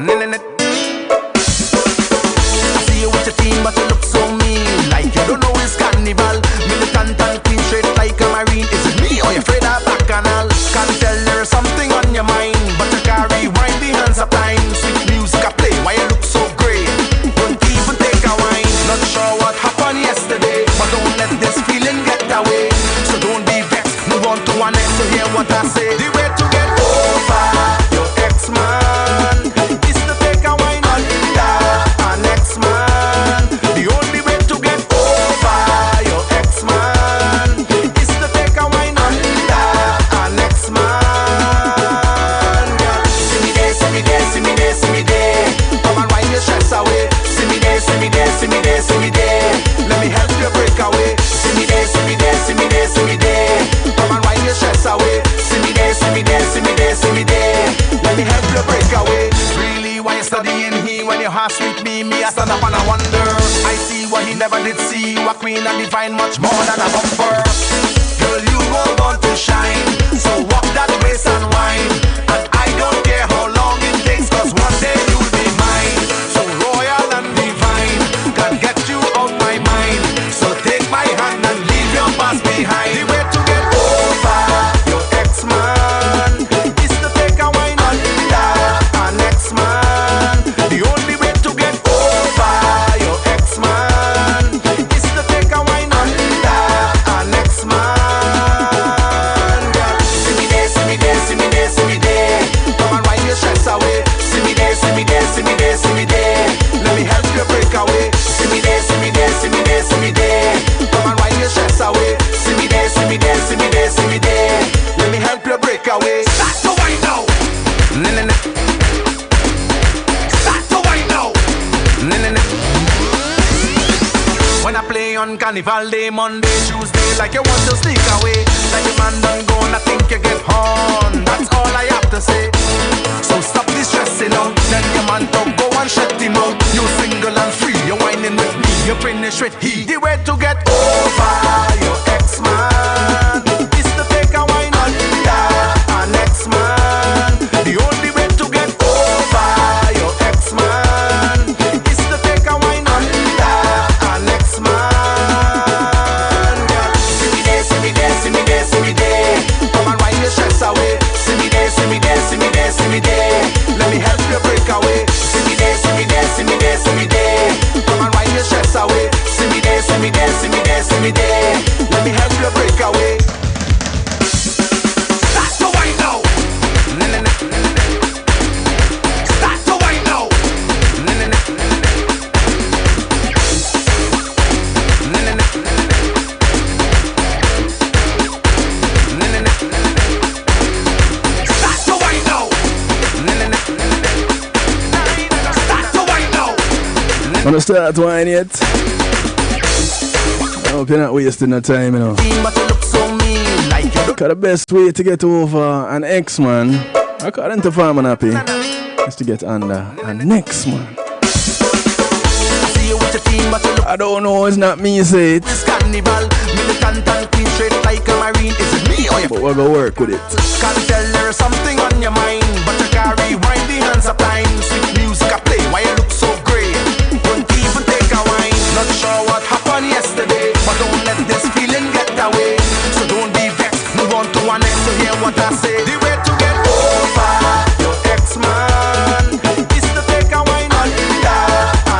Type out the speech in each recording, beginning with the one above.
I see you with your team, but you look so mean. Like you don't know it's carnival. Militant and clean, straight like a marine. Is it me or you afraid of bacchanal? Can't tell there's something on your mind, but you carry wind the hands of time. Sweet music I play, why you look so great? Don't even take a wine. Not sure what happened yesterday, but don't let this feeling get away. So don't be vexed, move on to one next. So hear what I say. The way to get over your ex-man is to take a wine under an ex-man. The only way to get over your ex-man is to take a wine under an ex-man. Girl, see me there, see me there, see me there, see me there. Come and wind your stress away. See me there, see me there, see me there, see me there. Let me help you break away. See me there, see me there, see me there, see me there. Come and wind your stress away. See me there, see me there, see me there, see me there. Let me help you break away. Really, why you studying here when your heart sweet me? Me, I stand up and I wonder. I see what he never did see. You a queen and divine, much more than a bumper. Girl, you were born to shine. So walk that waist and wine. And I don't care how long it takes, cause one day you'll be mine. So royal and divine, can't get you out my mind. So take my hand and leave your past behind. The way to get over your ex-man is to take a wine under an ex-man. The only way to get over your ex-man is to take a wine under an ex-man. Girl, see me there, see me there, see me there, see me there. Come and wind your stress away. See me there, see me there, see me there, see me there. Let me help you break away. See me there, see me there, see me there, see me there. Come and wind your stress away. See me there, see me there, see me there, see me there. Let me help you break away. Start to wind now. Start to wind now. When I play on Carnival Day, Monday, Tuesday, like you want to sneak away. Like your man done gone, I think you get horn. That's all I have to say. So stop this stressing out. Then your man talk, go and shut him out. You single and free, you're whining with me. You finish with he. The way to get over your ex-man is to take a wine under an ex-man. The only way to get over your ex-man is to take a wine under an ex-man. Girl, see me there, see me there, see me there, see me there. Come and wind your stress away. See me there, see me there, see me there, see me there. Let me help you break away. See me there, see me there, see me there, see me there. Come and wind your stress away. See me there, see me there, see me there, see me there. Let me help you break away. Start to wind now. Start to wind now. Start to wind now. Start to wind now. Wanna start wine yet? I hope you're not wasting no time, you know. Cause the best way to get over an ex-man, according to Farmer Happy, is to get under a next man. I don't know, it's not me say it. But we're gonna work with it. Can't tell there's something on your mind, but you carry wind the hands of time. Sweet music I play, why you look so great? Don't even take a wine. Not sure what happened yesterday, but don't let this feeling get away. So don't be vexed, move on to one next. So hear what I say. The way to get over your ex-man is to take a wine under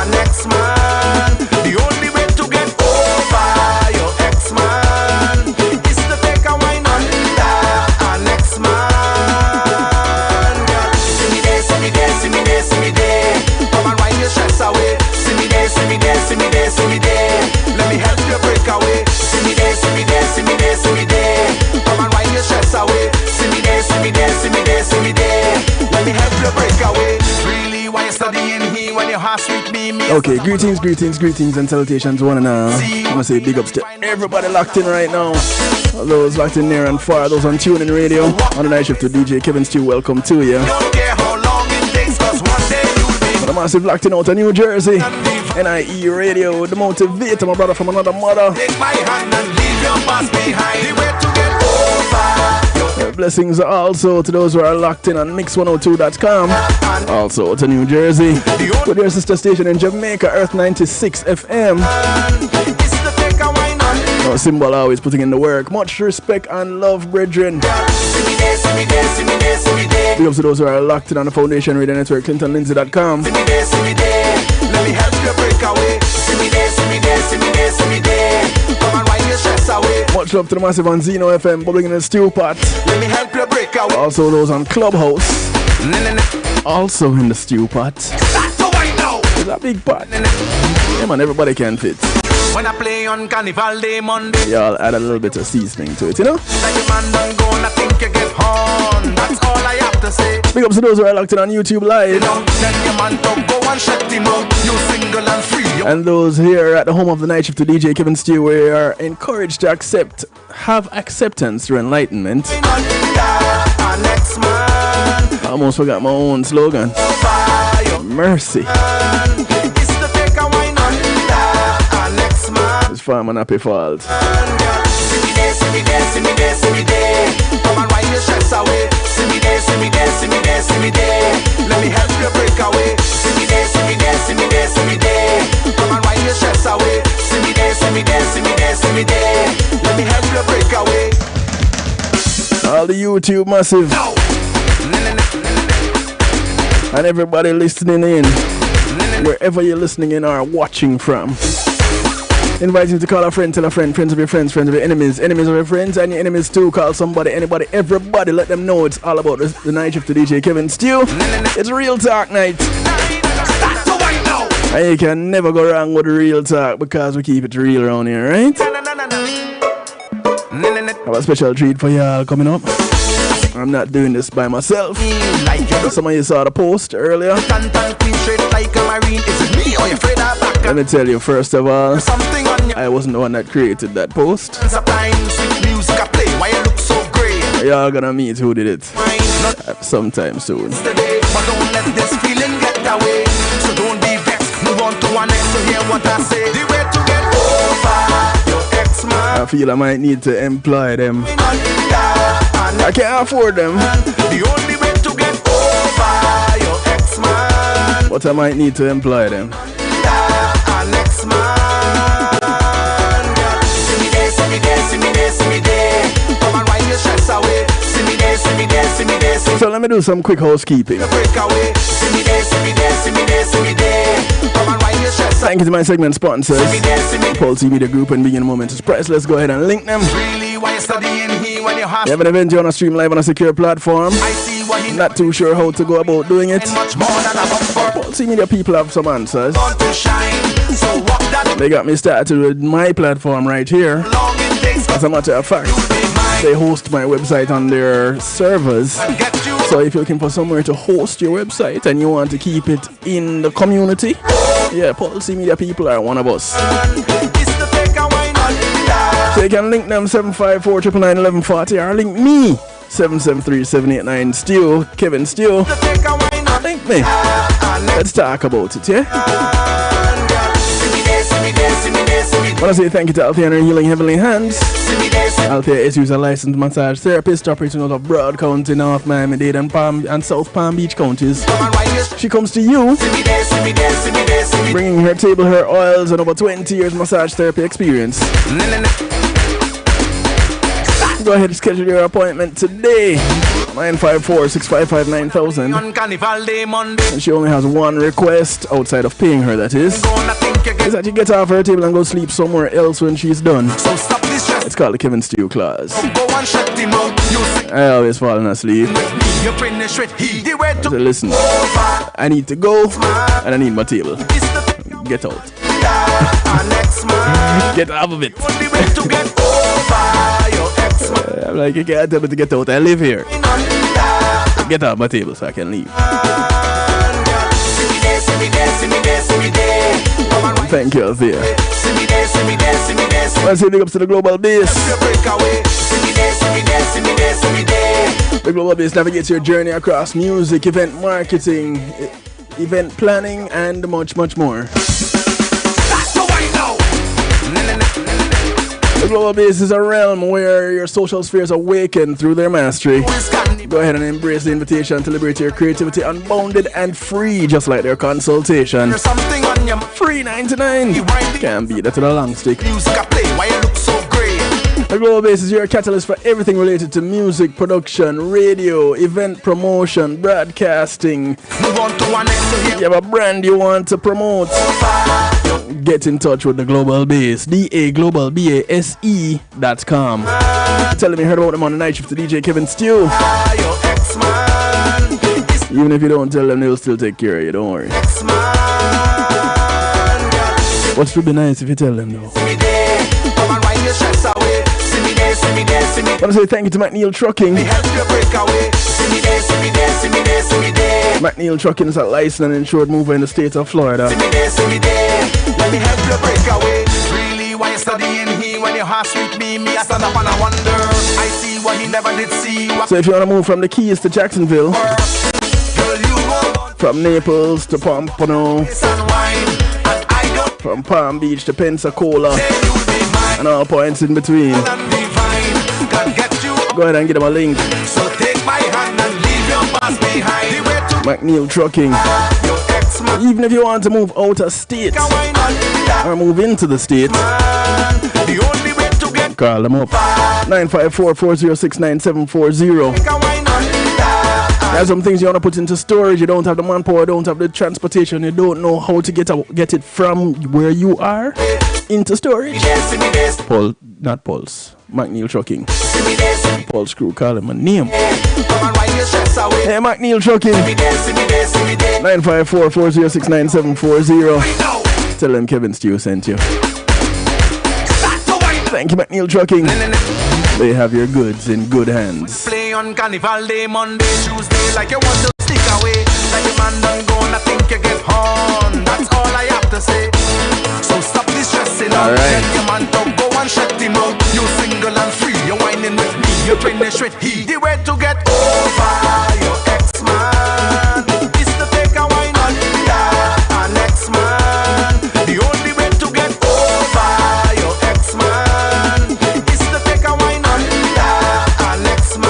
an ex-man. The only way to get over your ex-man is to take a wine under an ex-man. Girl, see me there, see me there, see me there, see me there. Come and wind your stress away. See me there, see me there, see me there, see me there. Let me help you break away. See me there, see me there, see me there, see me there. Come and wind your stress away. See me there, see me there, see me there, see me there. Let me help you break away. Really, why you studying here when your heart sweet me? Okay, greetings, greetings, greetings and salutations one and all. I'm gonna say big ups to everybody locked in right now. All those locked in near and far, those on tuning radio. On the night shift to DJ Kevin Stew, welcome to you. Don't care how long it takes, cause one day you'll be The massive locked in out of New Jersey. NIE Radio, the motivator, my brother from another mother. Take my hand and leave your past behind. The way to get over your Blessings also to those who are locked in on mix102.com. Also to New Jersey. With your sister station in Jamaica, Earth 96 FM. No, Symbol always putting in the work. Much respect and love, brethren. Big up to those who are locked in on the Foundation Radio Network, ClintonLindsay.com. Let me help you break away. See me there, see me there, see me there, see me there. Come and wipe your stress away. Much love to the massive on Zeno FM, bubbling in the stew pot. Let me help you break away. Also those on Clubhouse. Also in the stew pot. That's the way now. It's a big pot. Yeah man, everybody can fit. When I play on Carnival Day Monday, y'all add a little bit of seasoning to it, you know? like a man done go and I think you get horn. That's all I have to say. Big up to those who are locked in on YouTube Live. Tell your man to go and shut him up. You single and free. And those here at the home of the night shift to DJ Kevin Steele, we are encouraged to have acceptance through enlightenment. I almost forgot my own slogan. Mercy. It's fine, man, happy fault. See me there, see me there, see me there, see me there. Come and wipe your stress away. See me there, see me there, see me there, see me there. Let me help you break away. See me there, see me there, see me there, see me there. Come and wipe your stress away. See me there, see me there, see me there, see me there. Let me help you break away. All the YouTube massive. No. And everybody listening in, wherever you're listening in or watching from. Invite you to call a friend, tell a friend, friends of your friends, friends of your enemies, enemies of your friends, and your enemies too. Call somebody, anybody, everybody. Let them know it's all about the night shift to DJ Kevin Steele. It's Real Talk Night. And you can never go wrong with Real Talk because we keep it real around here, right? I have a special treat for y'all coming up. I'm not doing this by myself. Some of you saw the post earlier. Let me tell you, first of all, I wasn't the one that created that post. Y'all gonna meet who did it sometime soon. But don't let this feeling get away. So don't be vexed. Move on to one next to hear what I say. The way to get over your ex-man. I feel I might need to employ them. I can't afford them. The only way to get over your ex-man. But I might need to employ them. An ex-man. See me there, see me there, see me there, see me there. Come and wipe your stress away. See me there, see me there, see me there, see me there. So let me do some quick housekeeping. Break away. See me there, see me there, see me there, see me there. Come and wipe your stress away. Thank you to my segment sponsors, Pulse Media Group and Beginning Moments Express. Let's go ahead and link them. Really, why you studying here when you have? You have an event you want to stream live on a secure platform. I see what he Not too sure how to go about doing it. much more than a bumper. Pulse Media people have some answers. Want to shine, so walk that They got me started with my platform right here. long it takes. As a matter of fact, they host my website on their servers. Get you So if you're looking for somewhere to host your website and you want to keep it in the community, yeah, Pulse Media people are one of us. it's the take a wine on that. So you can link them 754-999-1140 or link me 773-789 Steele, Kevin Steele. The take a wine on Link me. Let's talk about it, yeah? See me there, see me there, see me there, see me I want to say thank you to Althea and her Healing Heavenly Hands. see me there, see Althea is a licensed massage therapist operating out of Broad County, North Miami-Dade and South Palm Beach counties. come and wipe your She comes to you, see me there, see me there, see me there, see me bringing her table, her oils, and over 20 years massage therapy experience. Go ahead and schedule your appointment today. 954-655-9000. on Carnival Day Monday. And she only has one request, outside of paying her, that is Gonna think you get that you get off her table and go sleep somewhere else when she's done. so stop this stress. It's called the Kevin Steele clause. Go and shut him out. You see I always falling asleep. you finish with he. The way So to listen, over I need to go and I need my table. is the Get out. an ex-man. Get out of it. Only way to get over your ex-man. I'm like, you can't tell me to get out. I live here. Get out of my table so I can leave. See me there, see me there, see me there, see me there. Come and Thank you, Althea. see me there, see me there, see me there, see me I say big ups to the Global Base. there. Break away. See me there, see me there, see me there, see me there. The Global Base navigates your journey across music, event marketing, event planning, and much, much more. That's the way now. The global base is a realm where your social spheres awaken through their mastery. Go ahead and embrace the invitation to liberate your creativity unbounded and free, just like their consultation. Free 99. Can't beat that to the long stick. The global base is your catalyst for everything related to music production, radio, event promotion, broadcasting. You have a brand you want to promote. Get in touch with the Global Base. DAGLOBALBASE.com. Tell them you heard about them on the night shift to DJ Kevin Stew. Even if you don't tell them, they'll still take care of you. Don't worry. What should be nice if you tell them though? I want to say thank you to McNeil Trucking. McNeil Trucking is a licensed and insured mover in the state of Florida. Let me help you break away. Really, why you studying here when your heart sweet me? Me, I stand up and I wonder. I see what he never did see. So if you want to move from the Keys to Jacksonville, from Naples to Pompano, from Palm Beach to Pensacola, and all points in between, go ahead and get them a link. So take my hand and leave your past behind. McNeil Trucking. Even if you want to move out of state or move into the state, call them up. 954-406-9740. There's some things you want to put into storage. You don't have the manpower, don't have the transportation, you don't know how to get it from where you are into storage. Paul, not Pulse, McNeil Trucking. Paul Screw, call him a name. Hey, McNeil Trucking. 954-406-9740. Tell them Kevin Stew sent you. Thank you, McNeil Trucking. They have your goods in good hands. Play on Carnival Day, Monday, Tuesday, like you want to stick away. Like a man done gone, I think you get horn. That's all I have to say. So stop distressing. All right. Tell your man to go and shut him out. You single and free, you're whining with me. You penetrate he. The way to get over your ex-man is to take a wine under an ex-man. The only way to get over your ex-man is to take a wine under an ex-man.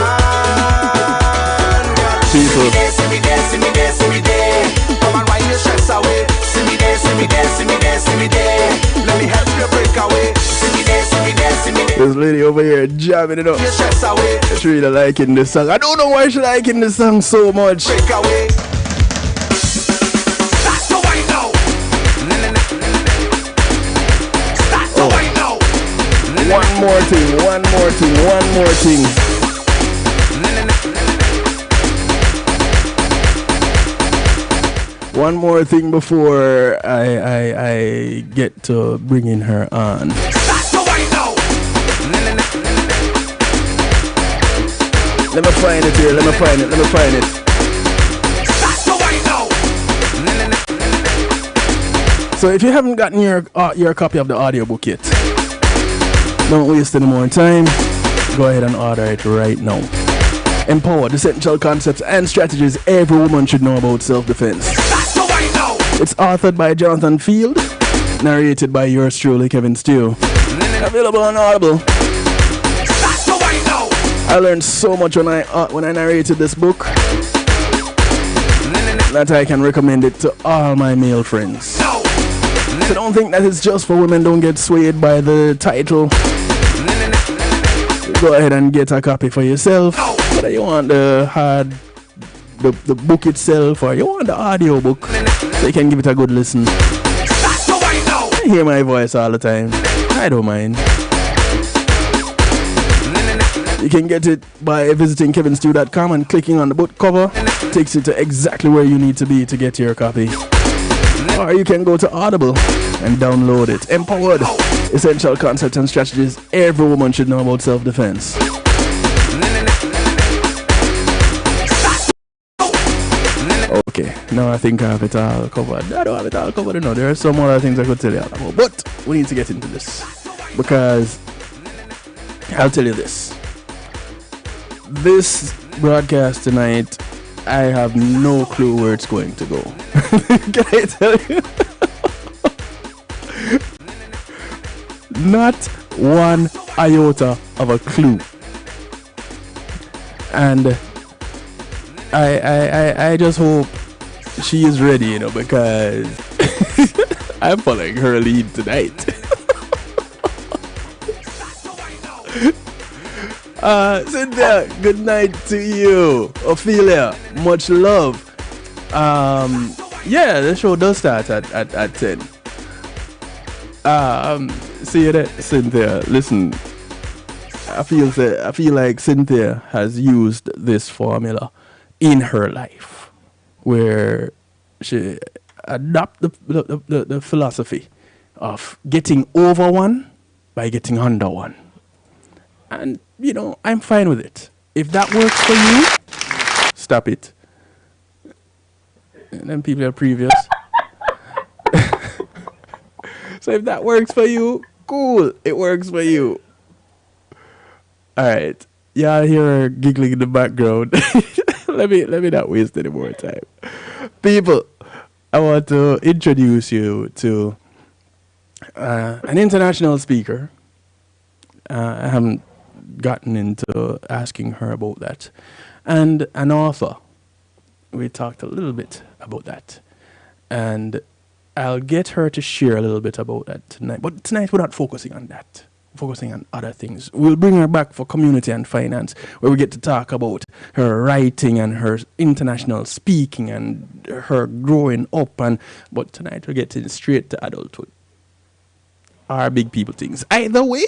People. See me there, see me there, see me there. Come and wipe your stress away. See me there, see me there, see me there, see me there. Let me help you break away. See me there, see me there, see me there. This lady over here jamming it up. Your stress away. She's really liking this song. I don't know why she's liking this song so much. Break away. Start to wine now. Start to wine now. One more thing. One more thing before I get to bringing her on. Start to wine now. Let me find it here. Let me find it. Start to wine now. So if you haven't gotten your copy of the audiobook yet, don't waste any more time. Go ahead and order it right now. Empowered, essential concepts and strategies every woman should know about self-defense. It's authored by Jonathan Field, narrated by yours truly, Kevin Stew. Available on Audible. I learned so much when I narrated this book that I can recommend it to all my male friends. So don't think that it's just for women. Don't get swayed by the title. Go ahead and get a copy for yourself. Whether you want the book itself or you want the audio book, so you can give it a good listen. I hear my voice all the time. I don't mind. You can get it by visiting kevinstew.com and clicking on the book cover. Takes you to exactly where you need to be to get your copy. Or you can go to Audible and download it. Empowered, essential concepts and strategies every woman should know about self-defense. Okay, now I think I have it all covered. I don't have it all covered, no. There are some other things I could tell you about. But we need to get into this. Because I'll tell you this. This broadcast tonight, I have no clue where it's going to go. Can I tell you? Not one iota of a clue. And I just hope she is ready, you know, because I'm following her lead tonight. Cynthia, good night to you. Ophelia, much love. Yeah, the show does start at 10. See you there, Cynthia. Listen, I feel like Cynthia has used this formula in her life, where she adopted the philosophy of getting over one by getting under one. And, you know, I'm fine with it. If that works for you, stop it. And then people are previous. So if that works for you, cool. It works for you. Alright. Y'all hear her giggling in the background. let me not waste any more time. People, I want to introduce you to an international speaker. I haven't gotten into asking her about that. And an author. We talked a little bit about that. And I'll get her to share a little bit about that tonight. But tonight we're not focusing on that. We're focusing on other things. We'll bring her back for community and finance, where we get to talk about her writing and her international speaking and her growing up. But tonight we're getting straight to adulthood. Our big people things. Either way,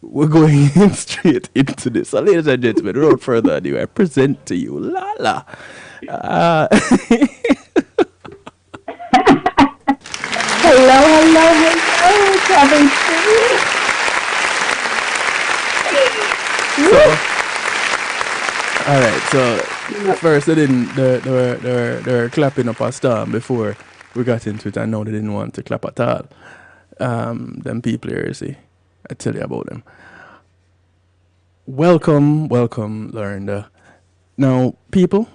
we're going in straight into this. So ladies and gentlemen, without further ado, I present to you Lala. Hello, coming through. So, all right. So first, they were clapping up a storm before we got into it. I know they didn't want to clap at all. Them people here, see, I tell you about them. Welcome, Laurinda. Now, people,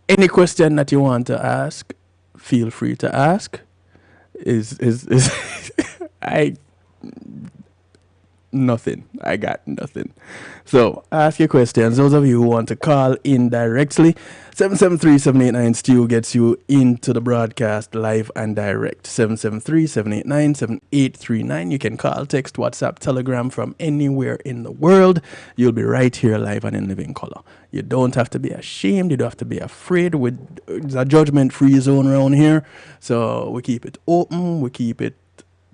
any question that you want to ask, feel free to ask. Nothing. I got nothing. So ask your questions. Those of you who want to call in directly, 773-789-STEW gets you into the broadcast live and direct. 773-789-7839. You can call, text, WhatsApp, Telegram from anywhere in the world. You'll be right here live and in living color. You don't have to be ashamed. You don't have to be afraid. It's a judgment-free zone around here. So we keep it open. We keep it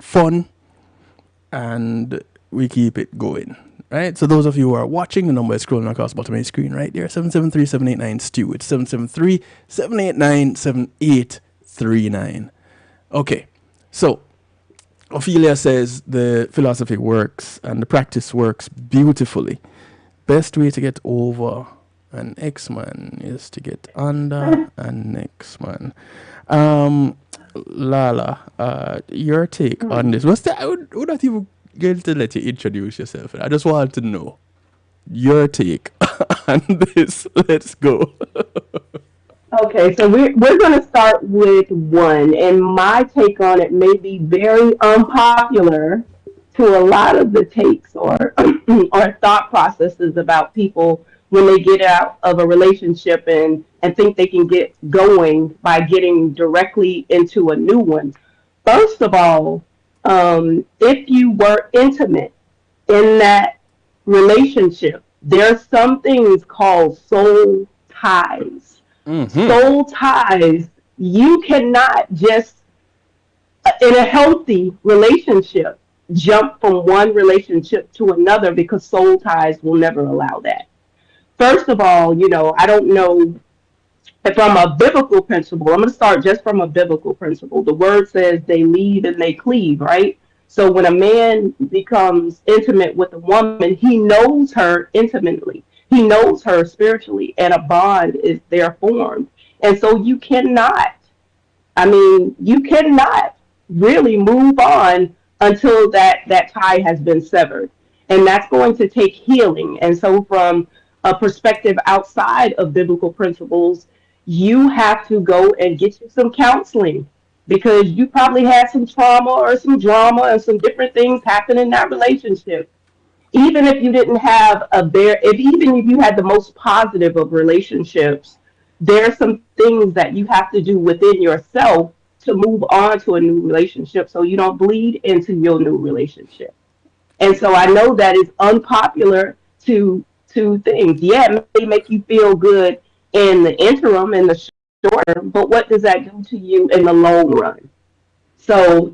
fun. And we keep it going, right? So those of you who are watching, the number is scrolling across the bottom of the screen right there, 773-789-STEW. It's 773-789-7839. Okay, so Ophelia says the philosophy works and the practice works beautifully. Best way to get over an ex-man is to get under an ex-man. Lala, your take on this? What's that? I would not even going to let you introduce yourself. I just want to know your take on this. Let's go. Okay, so we're going to start with one, and my take on it may be very unpopular to a lot of the takes or or thought processes about people when they get out of a relationship and think they can get going by getting directly into a new one. First of all, if you were intimate in that relationship, there's some things called soul ties. Mm-hmm. Soul ties, you cannot just, in a healthy relationship, jump from one relationship to another, because soul ties will never allow that. First of all, I don't know, from a biblical principle, I'm going to start just from a biblical principle. The word says they leave and they cleave, right? So when a man becomes intimate with a woman, he knows her intimately. He knows her spiritually, and a bond is there formed. And so you cannot really move on until that tie has been severed. And that's going to take healing. And so from a perspective outside of biblical principles, you have to go and get you some counseling. because you probably had some trauma or some drama and some different things happen in that relationship. Even if you didn't have a very, if even if you had the most positive of relationships, there's some things that you have to do within yourself to move on to a new relationship so you don't bleed into your new relationship. And so I know that is unpopular to things. Yeah, it may make you feel good in the interim, in the short term, but what does that do to you in the long run? So,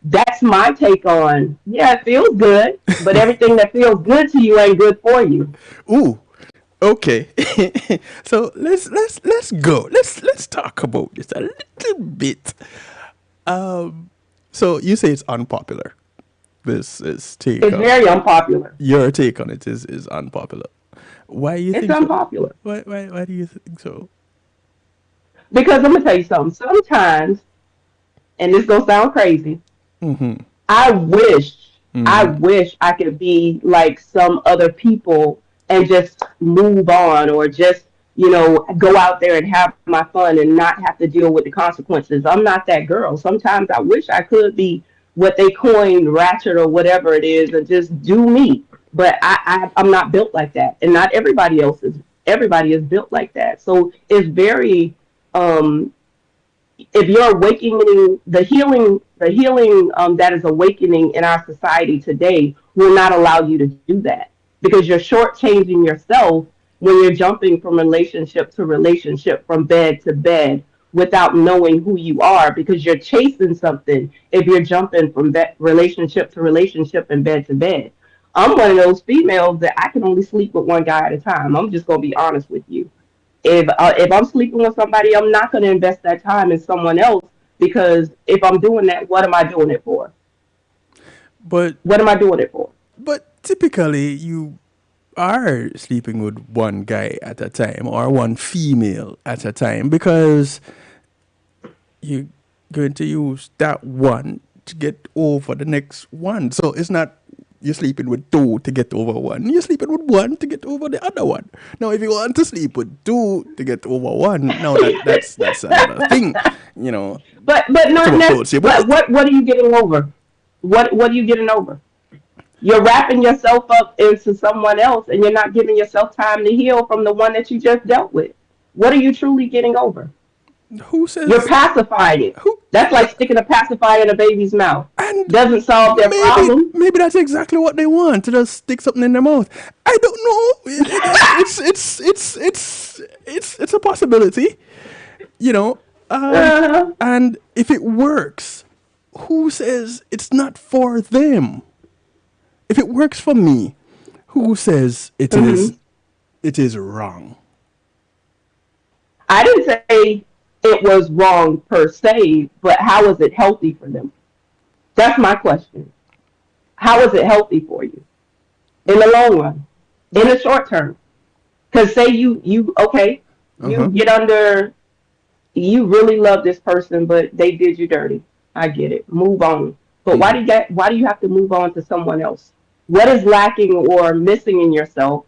that's my take on, yeah, it feels good, but everything that feels good to you ain't good for you. Ooh, okay. So let's go. Let's talk about this a little bit. So you say it's unpopular. This is take It's very unpopular. your take on it is unpopular. Why you It's think so? unpopular. Why do you think so? Because I'm gonna tell you something. Sometimes, and this gonna sound crazy, Mm-hmm. I wish, I Mm-hmm. wish I could be like some other people and just move on or just, go out there and have my fun and not have to deal with the consequences. I'm not that girl. Sometimes I wish I could be what they coined ratchet or whatever it is and just do me. But I'm not built like that. And not everybody else is. Everybody is built like that. So it's very um, if you're awakening the healing that is awakening in our society today will not allow you to do that because you're shortchanging yourself when you're jumping from relationship to relationship, from bed to bed, without knowing who you are because you're chasing something if you're jumping from relationship to relationship and bed to bed. I'm one of those females that I can only sleep with one guy at a time. I'm just going to be honest with you. If I'm sleeping with somebody, I'm not going to invest that time in someone else because if I'm doing that, what am I doing it for? But What am I doing it for? typically you are sleeping with one guy at a time or one female at a time because you're going to use that one to get over the next one. So it's not you're sleeping with two to get over one. You're sleeping with one to get over the other one. Now, if you want to sleep with two to get over one, now that's another thing. You know, But come not approach you. But but what are you getting over? What are you getting over? You're wrapping yourself up into someone else and you're not giving yourself time to heal from the one that you just dealt with. What are you truly getting over? who You're says pacifying it. who? That's like sticking a pacifier in a baby's mouth. And Doesn't solve their maybe problem. maybe that's exactly what they want to just stick something in their mouth. I don't know. It's a possibility. You know, Uh-huh. and if it works, who says it's not for them? If it works for me, who says Mhm. it is wrong? I didn't say it was wrong per se, but how is it healthy for them? That's my question. How is it healthy for you in the long run, in the short term? Because say you okay, you Uh-huh. get under, you really love this person, but they did you dirty. I get it. Move on. But why do you have to move on to someone else? What is lacking or missing in yourself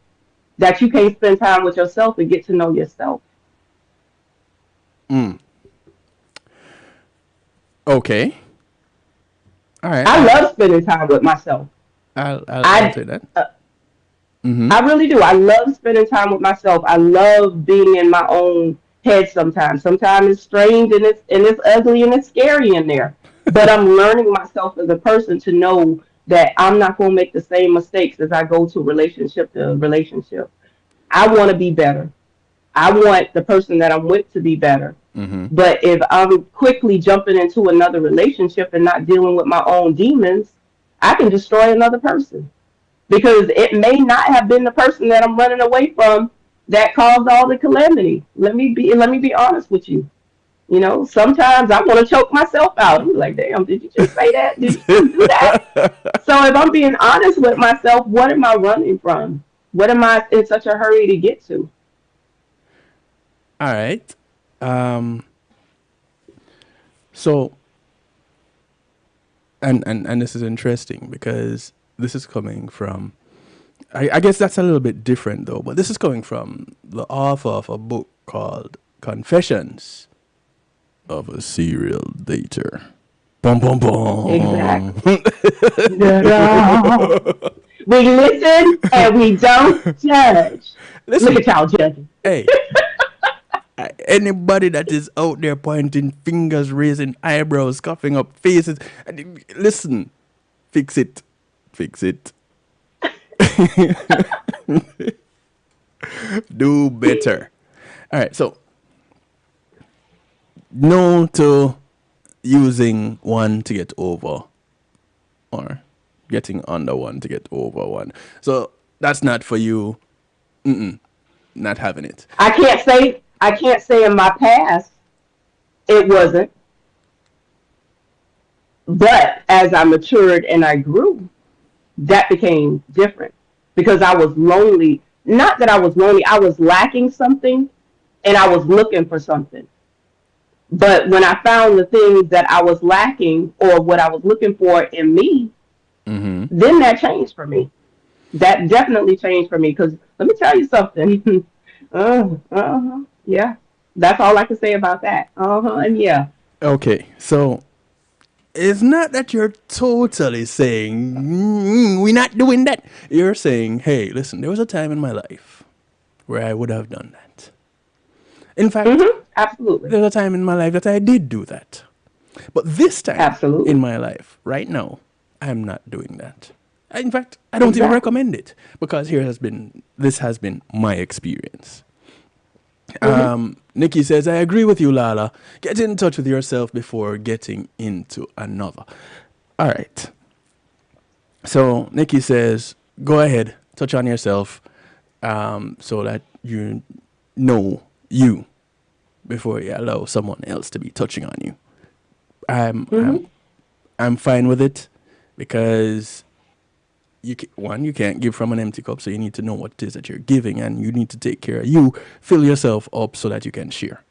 that you can't spend time with yourself and get to know yourself? Okay. All right. I love spending time with myself. I'll I say that. uh, Mm-hmm. I really do. I love spending time with myself. I love being in my own head sometimes. Sometimes it's strange and it's ugly and it's scary in there. But I'm learning myself as a person to know that I'm not going to make the same mistakes as I go to relationship to relationship. I want to be better. I want the person that I'm with to be better. Mm-hmm. But if I'm quickly jumping into another relationship and not dealing with my own demons, I can destroy another person because it may not have been the person that I'm running away from that caused all the calamity. Let me be honest with you. Sometimes I want to choke myself out. I'm like, damn, did you just say that? Did you just do that? So if I'm being honest with myself, what am I running from? What am I in such a hurry to get to? All right. Um. So and this is interesting because this is coming from. I guess that's a little bit different though, but this is coming from the author of a book called Confessions. of a serial dater. Bum bum bum. Exactly. Ta-da. We listen and we don't judge. Look Listen, at y'all judging. hey, anybody that is out there pointing fingers, raising eyebrows, coughing up faces, listen, fix it, fix it. Do better. All right, so no to using one to get over or getting under one to get over one. So that's not for you. Not having it. I can't say in my past it wasn't, but as I matured and I grew, that became different because I was lonely. Not that I was lonely, I was lacking something and I was looking for something. But when I found the things that I was lacking or what I was looking for in me, Mm-hmm. then that changed for me. That definitely changed for me because let me tell you something. Yeah, that's all I can say about that. And yeah. Okay, so it's not that you're totally saying we're not doing that. You're saying, hey, listen, there was a time in my life where I would have done that. In fact, Absolutely. there was a time in my life that I did do that. But this time in Absolutely. my life, right now, I'm not doing that. In fact, I don't even Exactly. recommend it because this has been my experience. Hmm. Nikki says, I agree with you, Lala. Get in touch with yourself before getting into another. All right. So Nikki says, go ahead, touch on yourself so that you know you before you allow someone else to be touching on you. I'm Hmm. I'm I'm fine with it because you can't give from an empty cup, so you need to know what it is that you're giving, and you need to take care of you, fill yourself up so that you can share.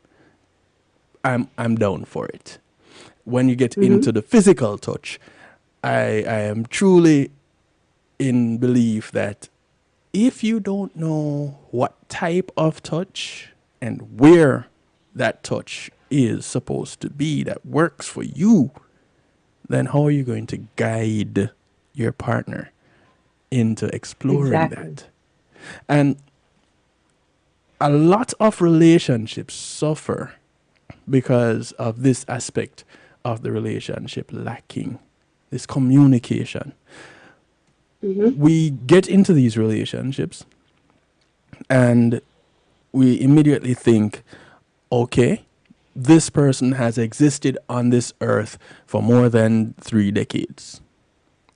I'm down for it. When you get Hmm. into the physical touch, I am truly in belief that if you don't know what type of touch and where that touch is supposed to be that works for you, then how are you going to guide your partner into exploring Exactly. that? And a lot of relationships suffer because of this aspect of the relationship lacking this communication. Hmm. We get into these relationships and we immediately think, okay, this person has existed on this earth for more than 3 decades.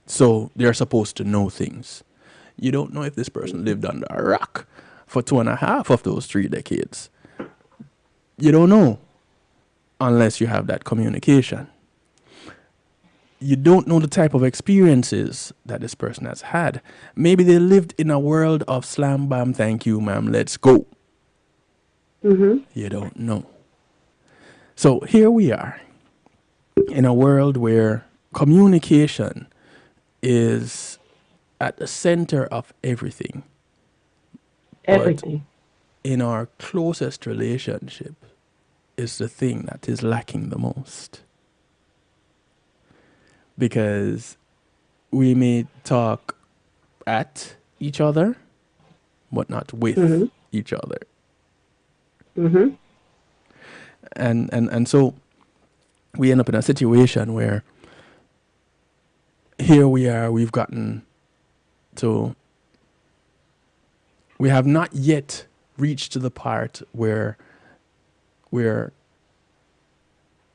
So they're supposed to know things. You don't know if this person lived under a rock for two and a half of those 3 decades. You don't know unless you have that communication. You don't know the type of experiences that this person has had. Maybe they lived in a world of slam bam, thank you, ma'am, let's go. Hmm. You don't know. So here we are in a world where communication is at the center of everything. But Everything. in our closest relationship is the thing that is lacking the most. Because we may talk at each other, but not with Hmm. each other. Hmm. And so we end up in a situation where here we are, to we have not yet reached to the part where we're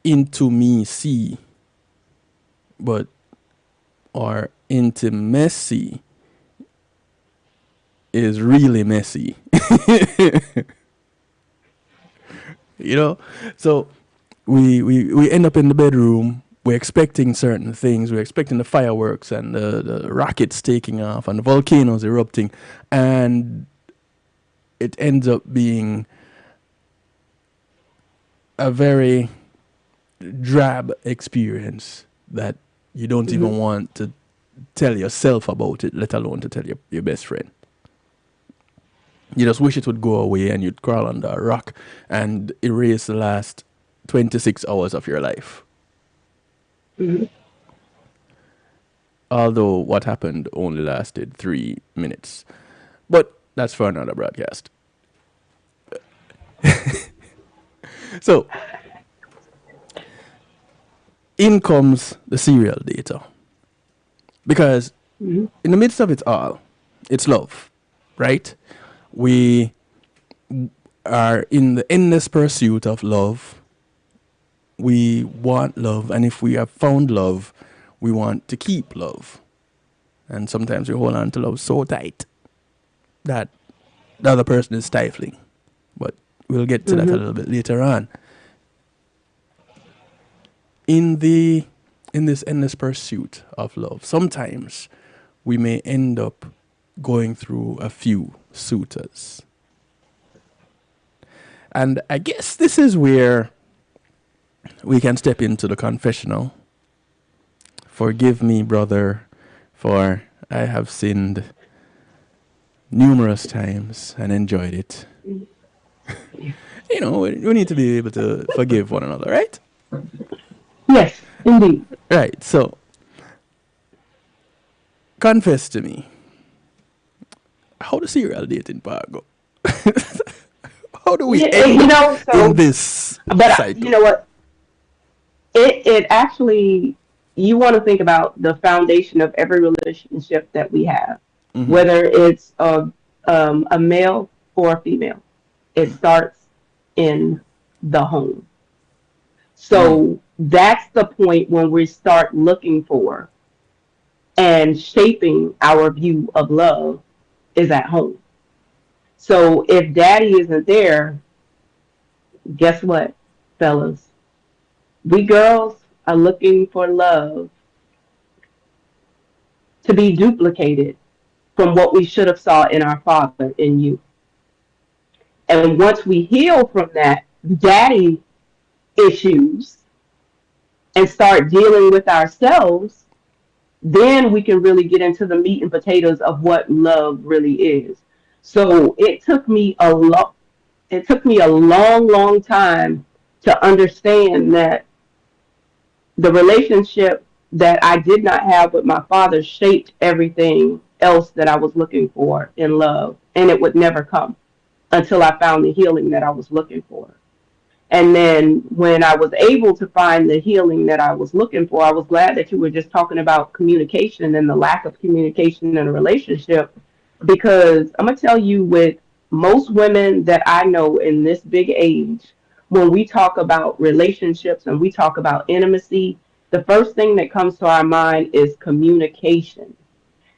into me see, but our intimacy is really messy. you know? So we end up in the bedroom. We're expecting certain things. We're expecting the fireworks and the rockets taking off and the volcanoes erupting. And it ends up being a very drab experience that you don't Hmm. even want to tell yourself about it, let alone to tell your best friend. You just wish it would go away and you'd crawl under a rock and erase the last 26 hours of your life. Hmm. Although what happened only lasted 3 minutes. But that's for another broadcast. So, in comes the serial data. Because Hmm. in the midst of it all, it's love, right? We are in the endless pursuit of love. We want love, and if we have found love, we want to keep love. And sometimes we hold on to love so tight that the other person is stifling. But we'll get to that a Hmm. little bit later on. In this endless pursuit of love, sometimes we may end up going through a few suitors. And I guess this is where we can step into the confessional. Forgive me, brother, for I have sinned numerous times and enjoyed it. You know, we need to be able to forgive one another, right? Yes, indeed. Right, so confess to me, how the serial dating part go? How do we Yeah, end up in so, this but you cycle? know what? It actually, you want to think about the foundation of every relationship that we have, Mm-hmm. whether it's a male or a female. It starts in the home. Mm. So that's the point when we start looking for and shaping our view of love is at home. So if daddy isn't there, guess what, fellas? We girls are looking for love to be duplicated from what we should have saw in our father in you. And once we heal from that daddy issues and start dealing with ourselves, then we can really get into the meat and potatoes of what love really is. So it took me a long, long time to understand that the relationship that I did not have with my father shaped everything else that I was looking for in love. And it would never come until I found the healing that I was looking for. And then when I was able to find the healing that I was looking for, I was glad that you were just talking about communication and the lack of communication in a relationship. Because I'm going to tell you, with most women that I know in this big age, when we talk about relationships and we talk about intimacy, the first thing that comes to our mind is communication.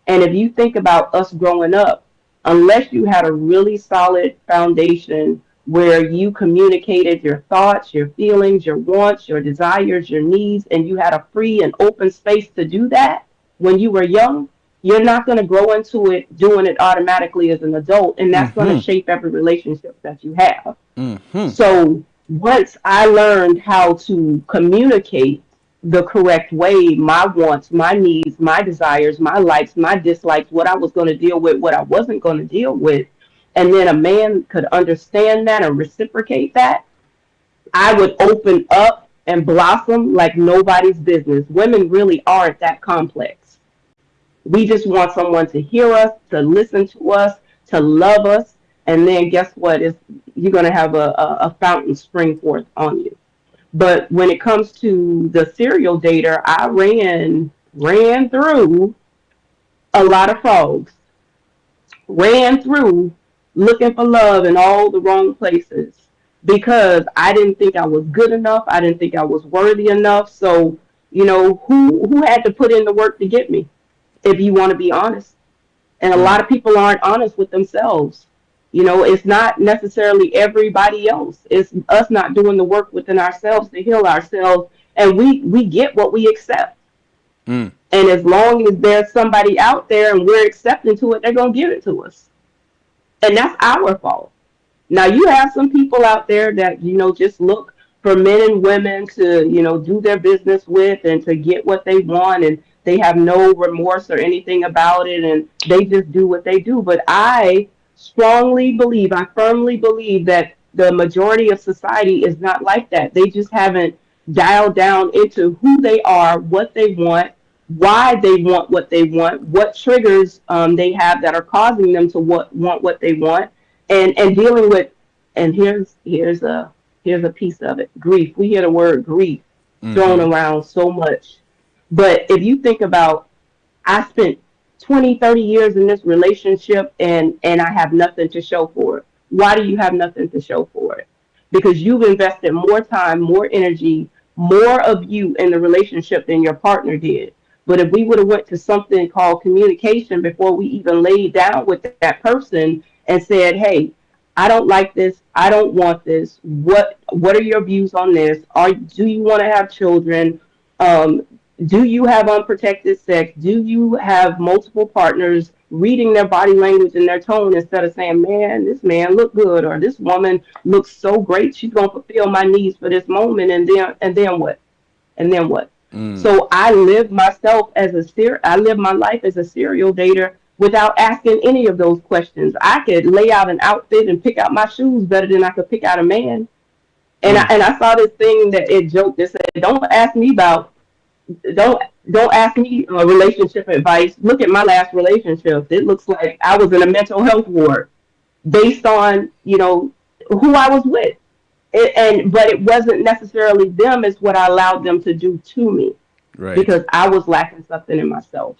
And if you think about us growing up, unless you had a really solid foundation where you communicated your thoughts, your feelings, your wants, your desires, your needs, and you had a free and open space to do that when you were young, you're not going to grow into it doing it automatically as an adult. And that's going to Mm-hmm. shape every relationship that you have. Mm-hmm. So once I learned how to communicate the correct way my wants, my needs, my desires, my likes, my dislikes, what I was going to deal with, what I wasn't going to deal with, and then a man could understand that and reciprocate that, I would open up and blossom like nobody's business. Women really aren't that complex. We just want someone to hear us, to listen to us, to love us, and then guess what? Is you're going to have a fountain spring forth on you. But when it comes to the serial dater, I ran through a lot of frogs, ran through looking for love in all the wrong places because I didn't think I was good enough. I didn't think I was worthy enough. So, who had to put in the work to get me? If you want to be honest. And a Mm. lot of people aren't honest with themselves. It's not necessarily everybody else. It's us not doing the work within ourselves to heal ourselves. And we get what we accept. Mm. And as long as there's somebody out there and we're accepting to it, they're going to give it to us. And that's our fault. Now, you have some people out there that, just look for men and women to, do their business with and to get what they want. And they have no remorse or anything about it. And they just do what they do. But I firmly believe that the majority of society is not like that. They just haven't dialed down into who they are, what they want, why they want what triggers they have that are causing them to want what they want, and dealing with. And here's a piece of it: grief. We hear the word grief thrown Mm-hmm. around so much, but if you think about, I spent 20, 30 years in this relationship, and I have nothing to show for it. Why do you have nothing to show for it? Because you've invested more time, more energy, more of you in the relationship than your partner did. But if we would have went to something called communication before we even laid down with that person and said, "Hey, I don't like this. I don't want this. What are your views on this? Do you want to have children? Um, do you have unprotected sex? Do you have multiple partners?" Reading their body language and their tone instead of saying, "Man, this man look good," or "This woman looks so great. She's gonna fulfill my needs for this moment." And then what? And then what? Mm. So I live my life as a serial dater without asking any of those questions. I could lay out an outfit and pick out my shoes better than I could pick out a man. And I, Mm. and I saw this thing that it joked that said, don't don't ask me relationship advice. Look at my last relationship. It looks like I was in a mental health ward based on who I was with. But it wasn't necessarily them, is what I allowed them to do to me, Right. because I was lacking something in myself.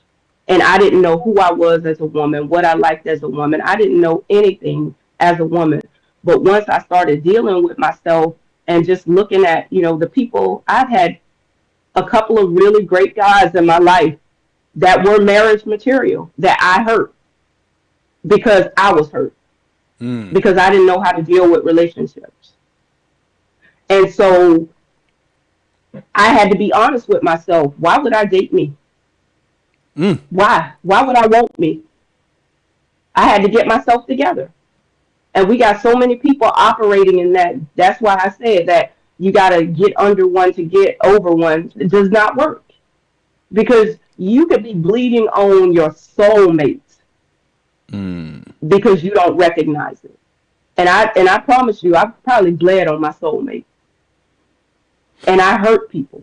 And I didn't know who I was as a woman, what I liked as a woman. I didn't know anything as a woman. But once I started dealing with myself and just looking at, the people, I've had a couple of really great guys in my life that were marriage material that I hurt because I was hurt, Mm. because I didn't know how to deal with relationships. And so I had to be honest with myself. Why would I date me? Mm. Why? Why would I want me? I had to get myself together. And we got so many people operating in that. That's why I said that you got to get under one to get over one. It does not work, because you could be bleeding on your soulmate Mm. because you don't recognize it. And I promise you, I've probably bled on my soulmate, and I hurt people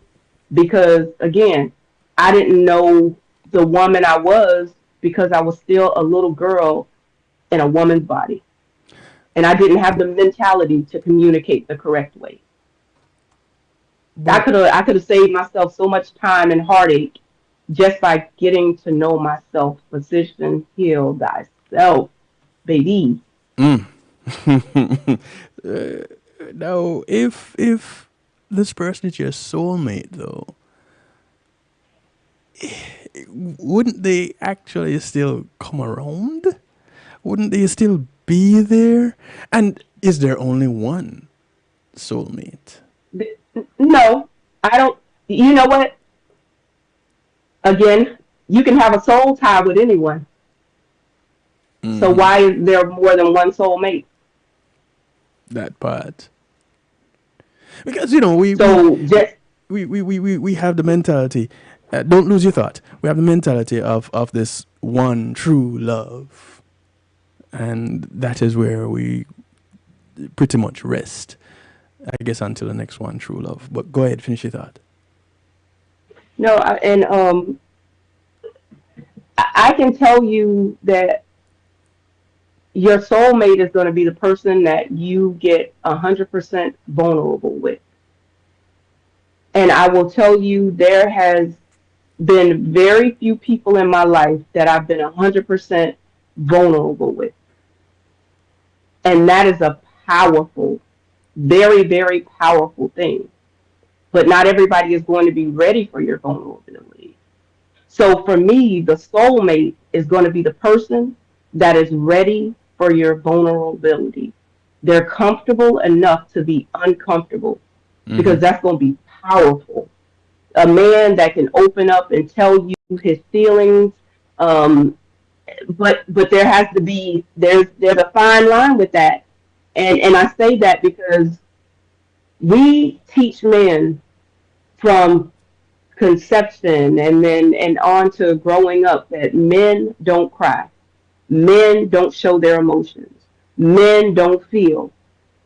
because, again, I didn't know the woman I was, because I was still a little girl in a woman's body, and I didn't have the mentality to communicate the correct way. I But could have I could have saved myself so much time and heartache just by getting to know myself. Physician, heal thyself, baby. mm. Uh, now, if this person is your soulmate, though, wouldn't they actually still come around? Wouldn't they still be there? And is there only one soulmate? No, I don't. You know what? Again, you can have a soul tie with anyone. So Mm-hmm. why is there more than one soulmate? That part. Because you know So just we have the mentality. Don't lose your thought. We have the mentality of this one true love, and that is where we pretty much rest. I guess until the next one, true love. But go ahead, finish your thought. no, and I can tell you that your soulmate is going to be the person that you get 100% vulnerable with. And I will tell you, there has been very few people in my life that I've been 100% vulnerable with. And that is a powerful, very, very powerful thing. But not everybody is going to be ready for your vulnerability. So for me, the soulmate is going to be the person that is ready for your vulnerability. They're comfortable enough to be uncomfortable, Mm-hmm. because that's going to be powerful. A man that can open up and tell you his feelings, um, but there's a fine line with that. And I say that because we teach men from conception and on to growing up that men don't cry, men don't show their emotions, men don't feel,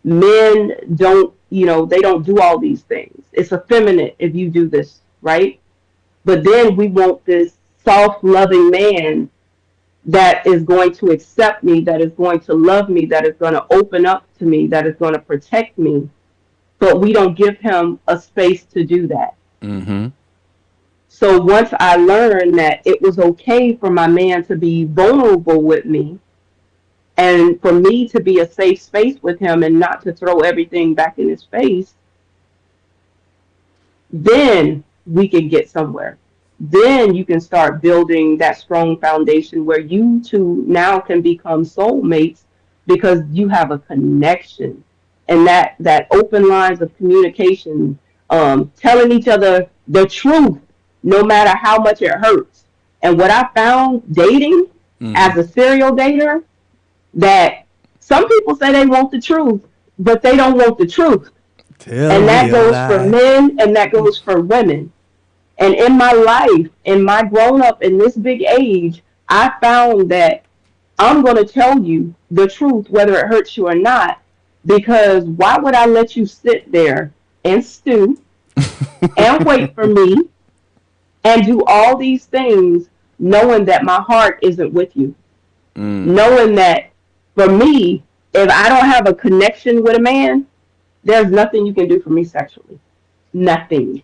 Men don't, they don't do all these things. It's effeminate if you do this, right? But then we want this soft, loving man that is going to accept me, that is going to love me, that is going to open up to me, that is going to protect me. But we don't give him a space to do that. Mm-hmm. So once I learned that it was okay for my man to be vulnerable with me and for me to be a safe space with him and not to throw everything back in his face, then we can get somewhere. Then you can start building that strong foundation where you two now can become soulmates because you have a connection and that open lines of communication, telling each other the truth, no matter how much it hurts. And what I found dating as a serial dater, that some people say they want the truth, but they don't want the truth. And that goes for men and that goes for women. And in my life, in my grown up in this big age, I found that I'm going to tell you the truth, whether it hurts you or not, because why would I let you sit there and stew and wait for me and do all these things knowing that my heart isn't with you? Knowing that for me, if I don't have a connection with a man, there's nothing you can do for me sexually. Nothing.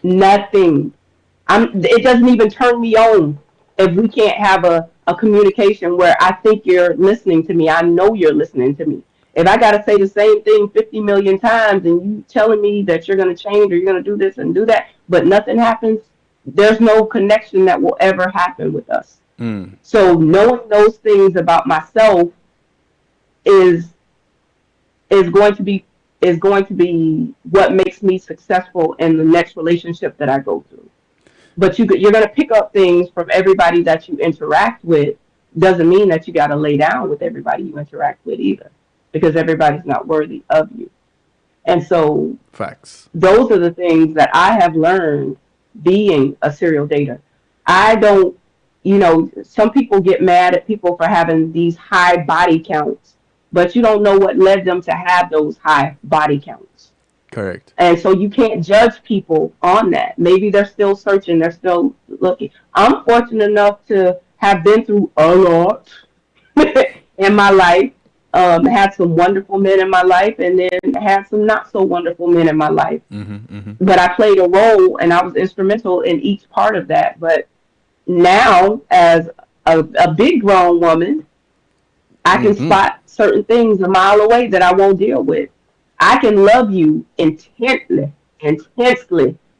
Nothing. It doesn't even turn me on if we can't have a communication where I think you're listening to me. I know you're listening to me. If I got to say the same thing 50 million times and you telling me that you're going to change or you're going to do this and do that, but nothing happens, there's no connection that will ever happen with us. So knowing those things about myself is going to be what makes me successful in the next relationship that I go through. But you're going to pick up things from everybody that you interact with. Doesn't mean that you got to lay down with everybody you interact with either, because everybody's not worthy of you. And so facts. Those are the things that I have learned being a serial dater. I don't, some people get mad at people for having these high body counts, but you don't know what led them to have those high body counts. Correct. And so you can't judge people on that. Maybe they're still searching, they're still looking. I'm fortunate enough to have been through a lot in my life, had some wonderful men in my life, and then had some not so wonderful men in my life. But I played a role and I was instrumental in each part of that. But now, as a big grown woman, I can spot certain things a mile away that I won't deal with. I can love you intensely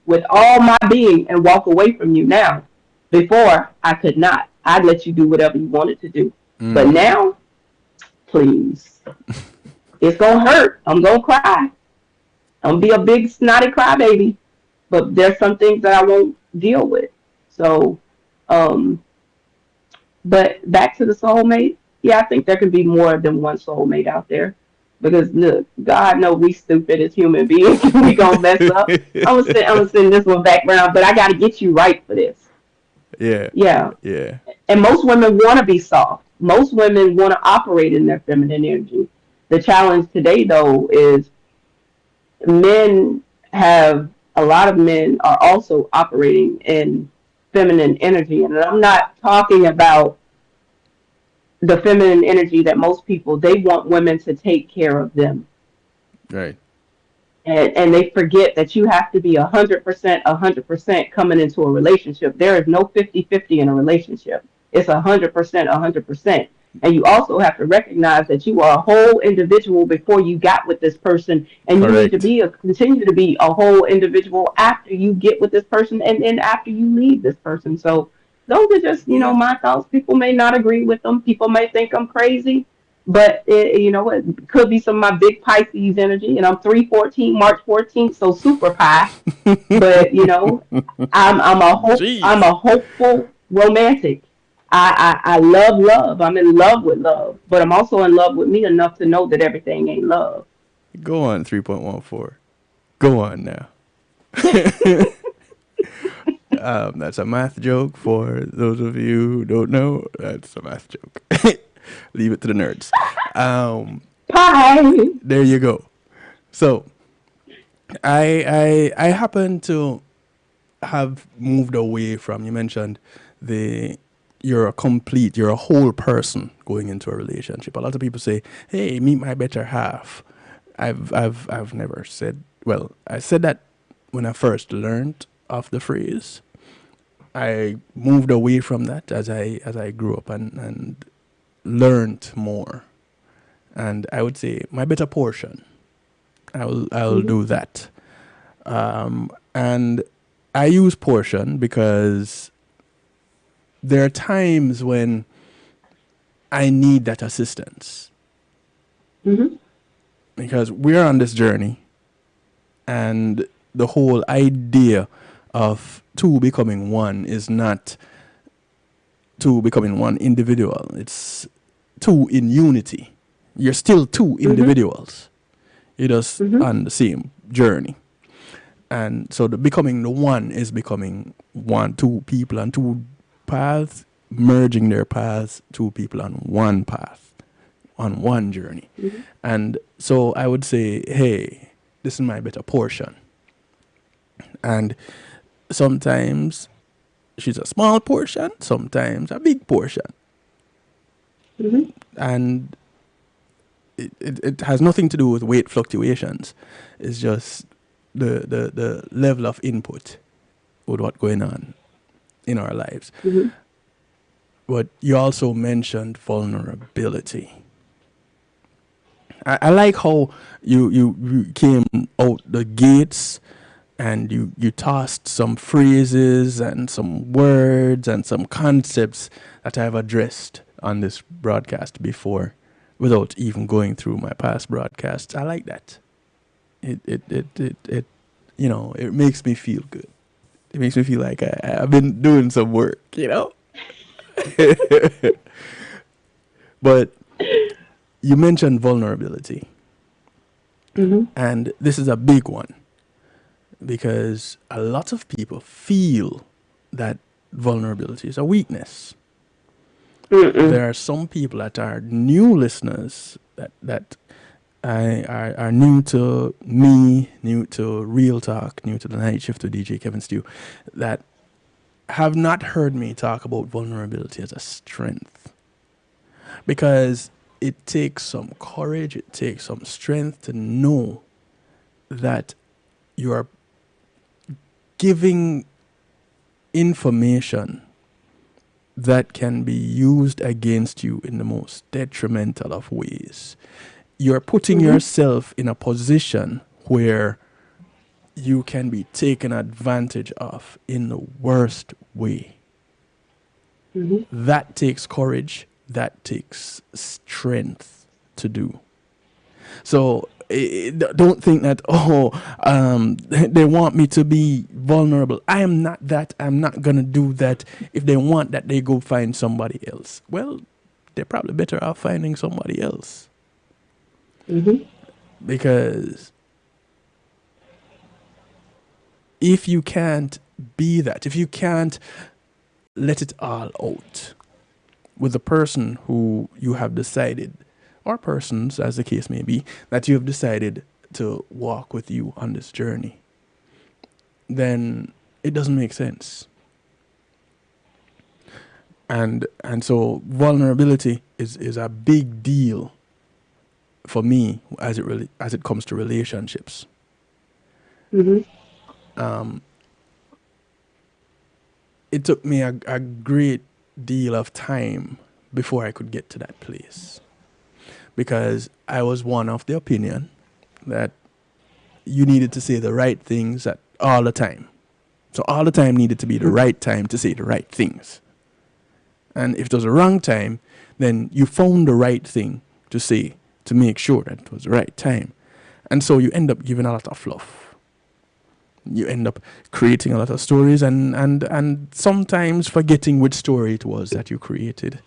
with all my being and walk away from you now. Before, I could not. I'd let you do whatever you wanted to do. But now, please. It's going to hurt. I'm going to cry. I'm going to be a big snotty crybaby. But there's some things that I won't deal with. So, but back to the soulmate. Yeah, I think there can be more than one soulmate out there. Because look, God knows we stupid as human beings. We gonna mess up. I'm gonna send this one back around, but I gotta get you right for this. Yeah. And most women want to be soft. Most women want to operate in their feminine energy. The challenge today, though, is a lot of men are also operating in feminine energy, and I'm not talking about the feminine energy that most people, they want women to take care of them. Right. And they forget that you have to be 100% coming into a relationship. There is no 50-50 in a relationship. It's 100%. And you also have to recognize that you are a whole individual before you got with this person. And you need to continue to be a whole individual after you get with this person and after you leave this person. So those are just, my thoughts. People may not agree with them. People may think I'm crazy. But, it could be some of my big Pisces energy. And I'm 3/14, March 14th, so super pie. But, I'm a hopeful romantic. I love love. I'm in love with love. But I'm also in love with me enough to know that everything ain't love. Go on, 3.14. Go on now. That's a math joke for those of you who don't know. That's a math joke. Leave it to the nerds. Pie. There you go. So I happen to have moved away from, you mentioned the you're a whole person going into a relationship. A lot of people say, hey, meet my better half. I've never said, well, I said that when I first learned of the phrase. I moved away from that as I grew up and learned more. And I would say my better portion. I'll do that. And I use portion because there are times when I need that assistance. Because we're on this journey, and the whole idea of two becoming one is not two becoming one individual. It's two in unity. You're still two individuals. You're just on the same journey. And so the becoming the one is becoming one, two people on two paths, merging their paths, two people on one path, on one journey. And so I would say, hey, this is my better portion. And sometimes she's a small portion, sometimes a big portion. And it has nothing to do with weight fluctuations. It's just the level of input with what's going on in our lives. But you also mentioned vulnerability. I like how you came out the gates and you tossed some phrases and some words and some concepts that I've addressed on this broadcast before without even going through my past broadcasts. I like that. It you know, it makes me feel good. It makes me feel like I've been doing some work, you know? But you mentioned vulnerability. And this is a big one because a lot of people feel that vulnerability is a weakness. There are some people that are new listeners that are new to me, new to Real Talk, new to the Night Shift with DJ Kevin Stew, that have not heard me talk about vulnerability as a strength. Because it takes some courage, it takes some strength to know that you are giving information that can be used against you in the most detrimental of ways. You're putting yourself in a position where you can be taken advantage of in the worst way. That takes courage, that takes strength to do. So don't think that, they want me to be vulnerable. I am not that. I'm not going to do that. If they want that, they go find somebody else. Well, they're probably better off finding somebody else. Because if you can't be that, if you can't let it all out with the person who you have decided, or persons, as the case may be, that you have decided to walk with you on this journey, then it doesn't make sense. And so vulnerability is a big deal for me as it comes to relationships. It took me a great deal of time before I could get to that place, because I was one of the opinion that you needed to say the right things at all the time. So all the time needed to be the right time to say the right things. And if it was the wrong time, then you found the right thing to say to make sure that it was the right time. And so you end up giving a lot of fluff. You end up creating a lot of stories and sometimes forgetting which story it was that you created,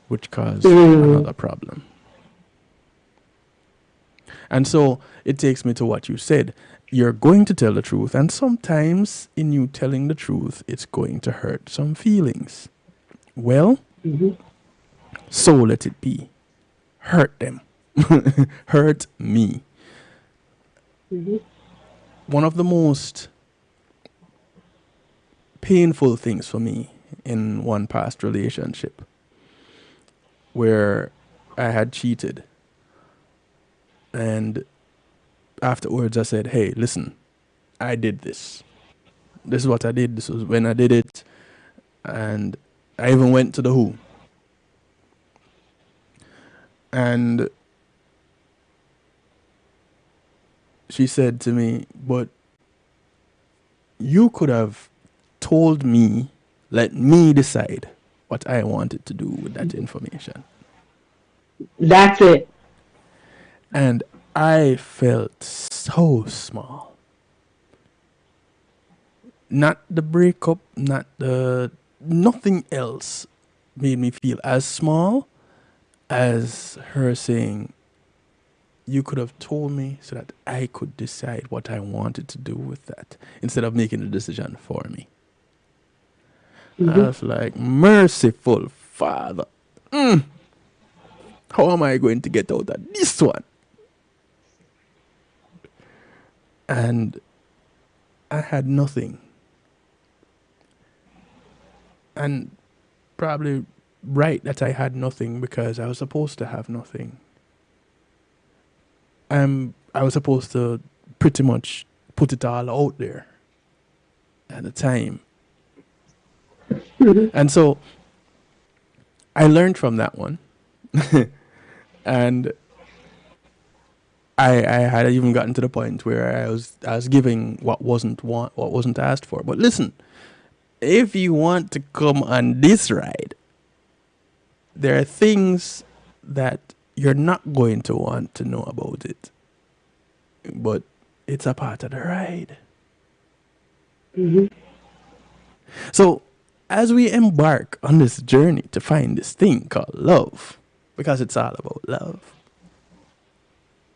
which caused another problem. And so it takes me to what you said. You're going to tell the truth, and sometimes in you telling the truth, it's going to hurt some feelings. Well, so let it be. Hurt them. hurt me. Mm-hmm. One of the most painful things for me in one past relationship where I had cheated, and afterwards I said, hey, listen, I did this. This is what I did. This was when I did it. And I even went to the WHO. And she said to me, but you could have told me, let me decide what I wanted to do with that information. That's it. And I felt so small. Not the breakup, not the nothing else made me feel as small as her saying, you could have told me so that I could decide what I wanted to do with that instead of making the decision for me. I was like, merciful Father. How am I going to get out of this one? And I had nothing. And probably right that I had nothing because I was supposed to have nothing. I was supposed to pretty much put it all out there at the time. And so I learned from that one. And I had even gotten to the point where I was giving what wasn't asked for. But listen, if you want to come on this ride, there are things that you're not going to want to know about it. But it's a part of the ride. So as we embark on this journey to find this thing called love, because it's all about love.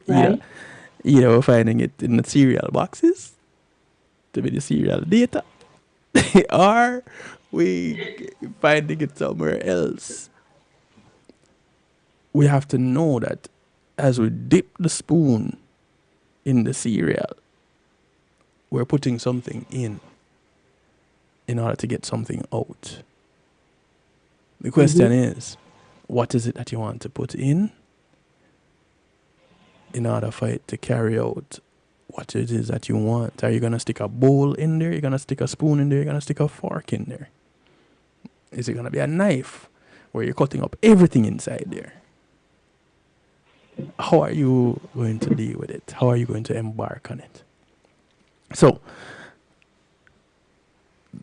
Right. Either we're finding it in the cereal boxes to be the cereal data, or we finding it somewhere else. We have to know that as we dip the spoon in the cereal, we're putting something in order to get something out. The question is, what is it that you want to put in order for it to carry out what it is that you want? Are you going to stick a bowl in there? You're going to stick a spoon in there? You're going to stick a fork in there? Is it going to be a knife where you're cutting up everything inside there? How are you going to deal with it? How are you going to embark on it? So,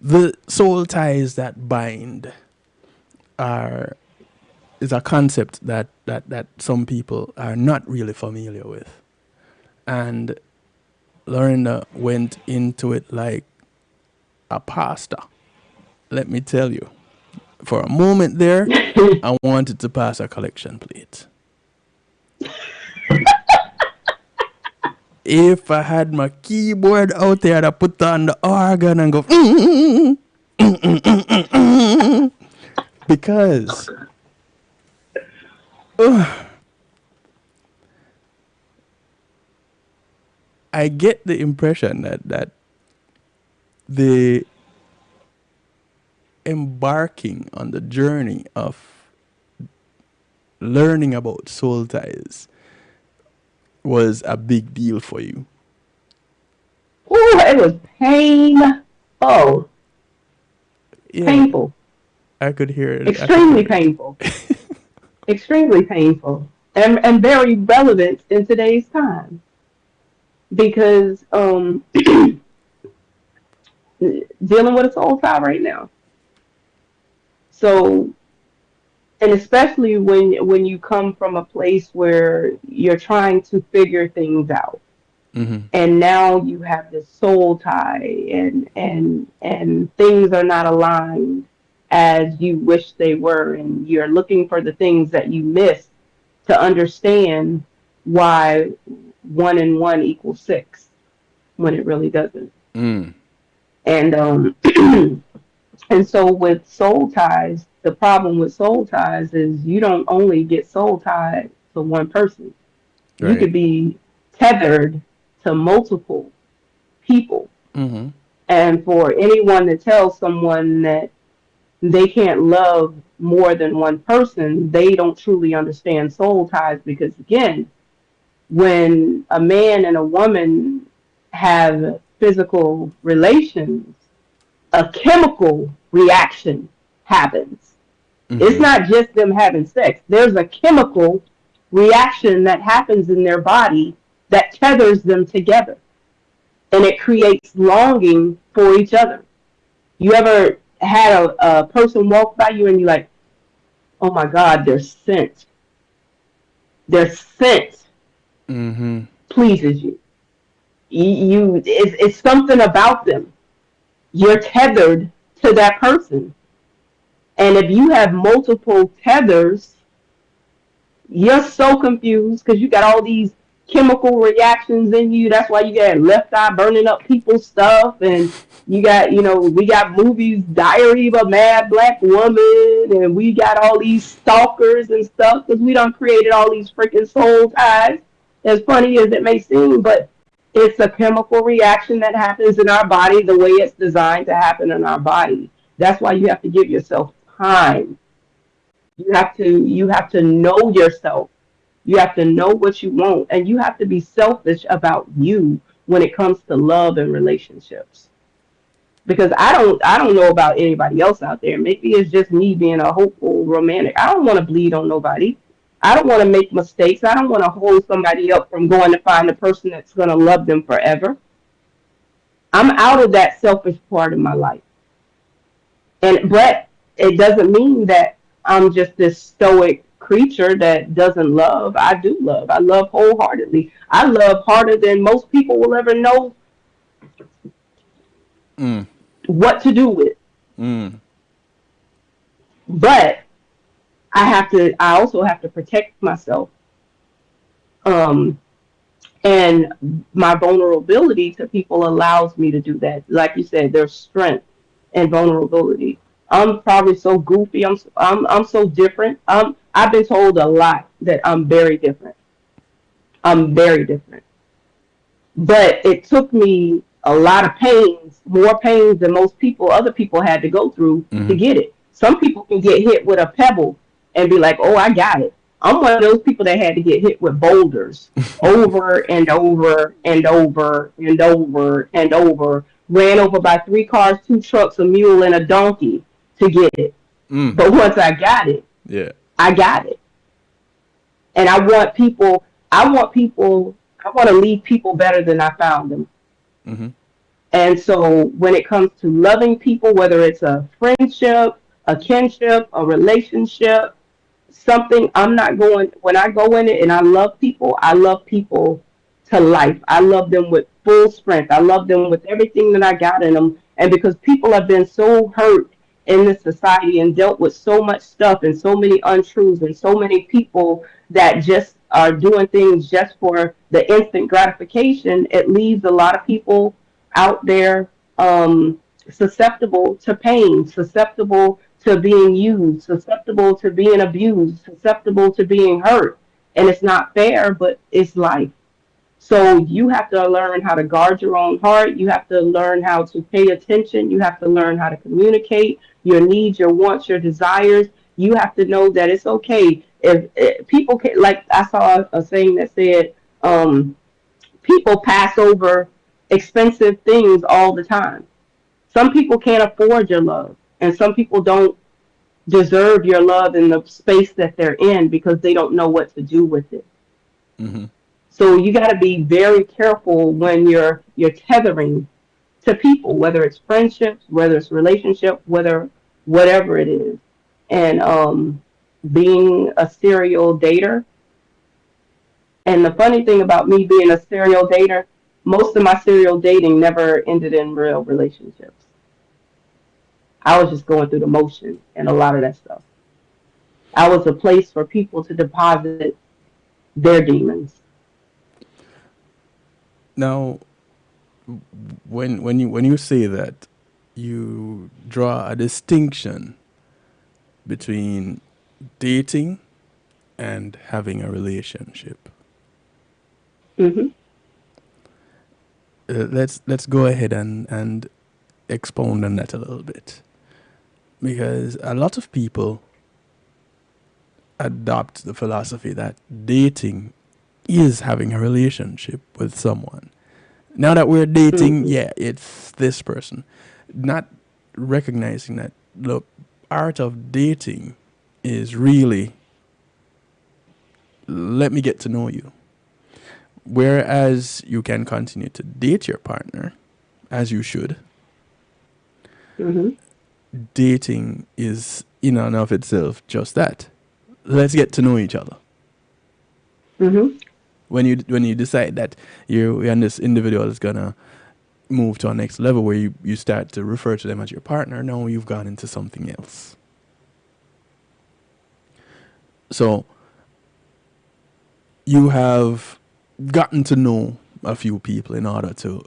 the soul ties that bind is a concept that some people are not really familiar with. And Laurinda went into it like a pastor. Let me tell you. For a moment there, I wanted to pass a collection plate. If I had my keyboard out there, I'd put on the organ and go, because I get the impression that the embarking on the journey of learning about soul ties was a big deal for you. Ooh, it was painful. Yeah, Painful. I could hear it. Extremely painful. Extremely painful. And very relevant in today's time. Because dealing with a soul tie right now. So, and especially when you come from a place where you're trying to figure things out, and now you have this soul tie, and things are not aligned as you wish they were, and you're looking for the things that you missed to understand why 1 and 1 equals 6 when it really doesn't. And and so with soul ties, the problem with soul ties is you don't only get soul tied to one person. You Right. could be tethered to multiple people. Mm-hmm. And for anyone to tell someone that they can't love more than one person, they don't truly understand soul ties because, again, when a man and a woman have physical relations, a chemical reaction happens. It's Mm-hmm. not just them having sex, there's a chemical reaction that happens in their body that tethers them together and it creates longing for each other. You ever had a person walk by you and you're like, oh my God, their scent Mm-hmm. pleases you. It's something about them. You're tethered to that person. And if you have multiple tethers, you're so confused because you got all these chemical reactions in you. That's why you got left eye burning up people's stuff, and you got, we got movies, Diary of a Mad Black Woman, and we got all these stalkers and stuff because we done created all these freaking soul ties. As funny as it may seem, but it's a chemical reaction that happens in our body the way it's designed to happen in our body. That's why you have to give yourself time. You have to know yourself. You have to know what you want, and you have to be selfish about you when it comes to love and relationships. Because I don't know about anybody else out there. Maybe it's just me being a hopeful romantic. I don't want to bleed on nobody. I don't want to make mistakes. I don't want to hold somebody up from going to find a person that's going to love them forever. I'm out of that selfish part of my life. But it doesn't mean that I'm just this stoic creature that doesn't love. I do love. I love wholeheartedly. I love harder than most people will ever know Mm. what to do with. Mm. But I also have to protect myself. Um and my vulnerability to people allows me to do that. Like you said, there's strength and vulnerability. I'm probably so goofy. I'm so different. I've been told a lot that I'm very different. I'm very different. But it took me a lot of pains, more pains than most people, other people had to go through to Mm-hmm. get it. Some people can get hit with a pebble and be like, oh, I got it. I'm one of those people that had to get hit with boulders over and over and over and over and over. Ran over by three cars, two trucks, a mule, and a donkey to get it. Mm. But once I got it, Yeah. I got it. And I want to leave people better than I found them. Mm-hmm. And so when it comes to loving people, whether it's a friendship, a kinship, a relationship, something, I'm not going, when I go in it and I love people to life. I love them with full strength. I love them with everything that I got in them. And because people have been so hurt in this society and dealt with so much stuff and so many untruths and so many people that just are doing things just for the instant gratification, it leaves a lot of people out there susceptible to pain, susceptible to being used, susceptible to being abused, susceptible to being hurt. And it's not fair, but it's life. So you have to learn how to guard your own heart. You have to learn how to pay attention. You have to learn how to communicate your needs, your wants, your desires. You have to know that it's okay if people can. Like I saw a saying that said, people pass over expensive things all the time. Some people can't afford your love, and some people don't deserve your love in the space that they're in because they don't know what to do with it. Mm-hmm. So you got to be very careful when you're tethering to people, whether it's friendships, whether it's relationship, whether whatever it is. And being a serial dater, and the funny thing about me being a serial dater, most of my serial dating never ended in real relationships. I was just going through the motion and a lot of that stuff. I was a place for people to deposit their demons. Now, when you say that, you draw a distinction between dating and having a relationship. Mm-hmm. Let's go ahead and expound on that a little bit, because a lot of people adopt the philosophy that dating is having a relationship with someone. Now that we're dating, Mm-hmm. yeah, it's this person. Not recognizing that the art of dating is really, let me get to know you. Whereas you can continue to date your partner, as you should, Mm-hmm. dating is in and of itself just that. Let's get to know each other. Mm-hmm. When you decide that you and this individual is gonna move to a next level where you start to refer to them as your partner, now you've gone into something else. So you have gotten to know a few people in order to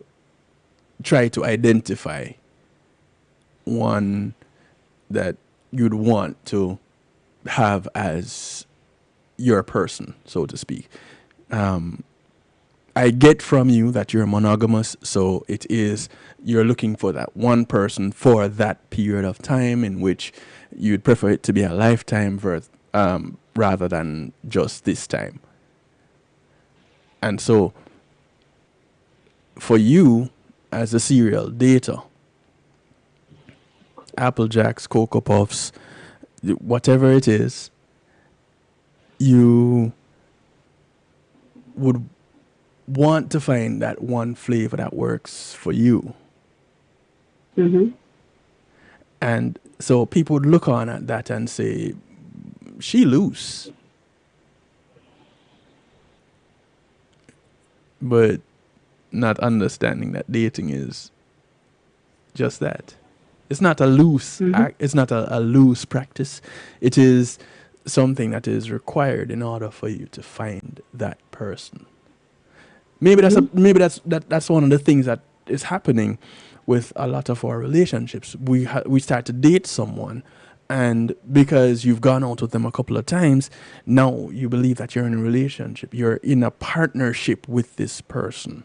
try to identify one that you'd want to have as your person, so to speak. I get from you that you're monogamous, so it is you're looking for that one person for that period of time in which you'd prefer it to be a lifetime rather than just this time. And so, for you as a serial dater, Apple Jacks, Cocoa Puffs, whatever it is, you would want to find that one flavor that works for you. Mm-hmm. And so people would look on at that and say, she loose. But not understanding that dating is just that. It's not a loose Mm-hmm. act, it's not a loose practice. It is something that is required in order for you to find that person. Maybe that's one of the things that is happening with a lot of our relationships. We start to date someone, and because you've gone out with them a couple of times, now you believe that you're in a relationship. You're in a partnership with this person,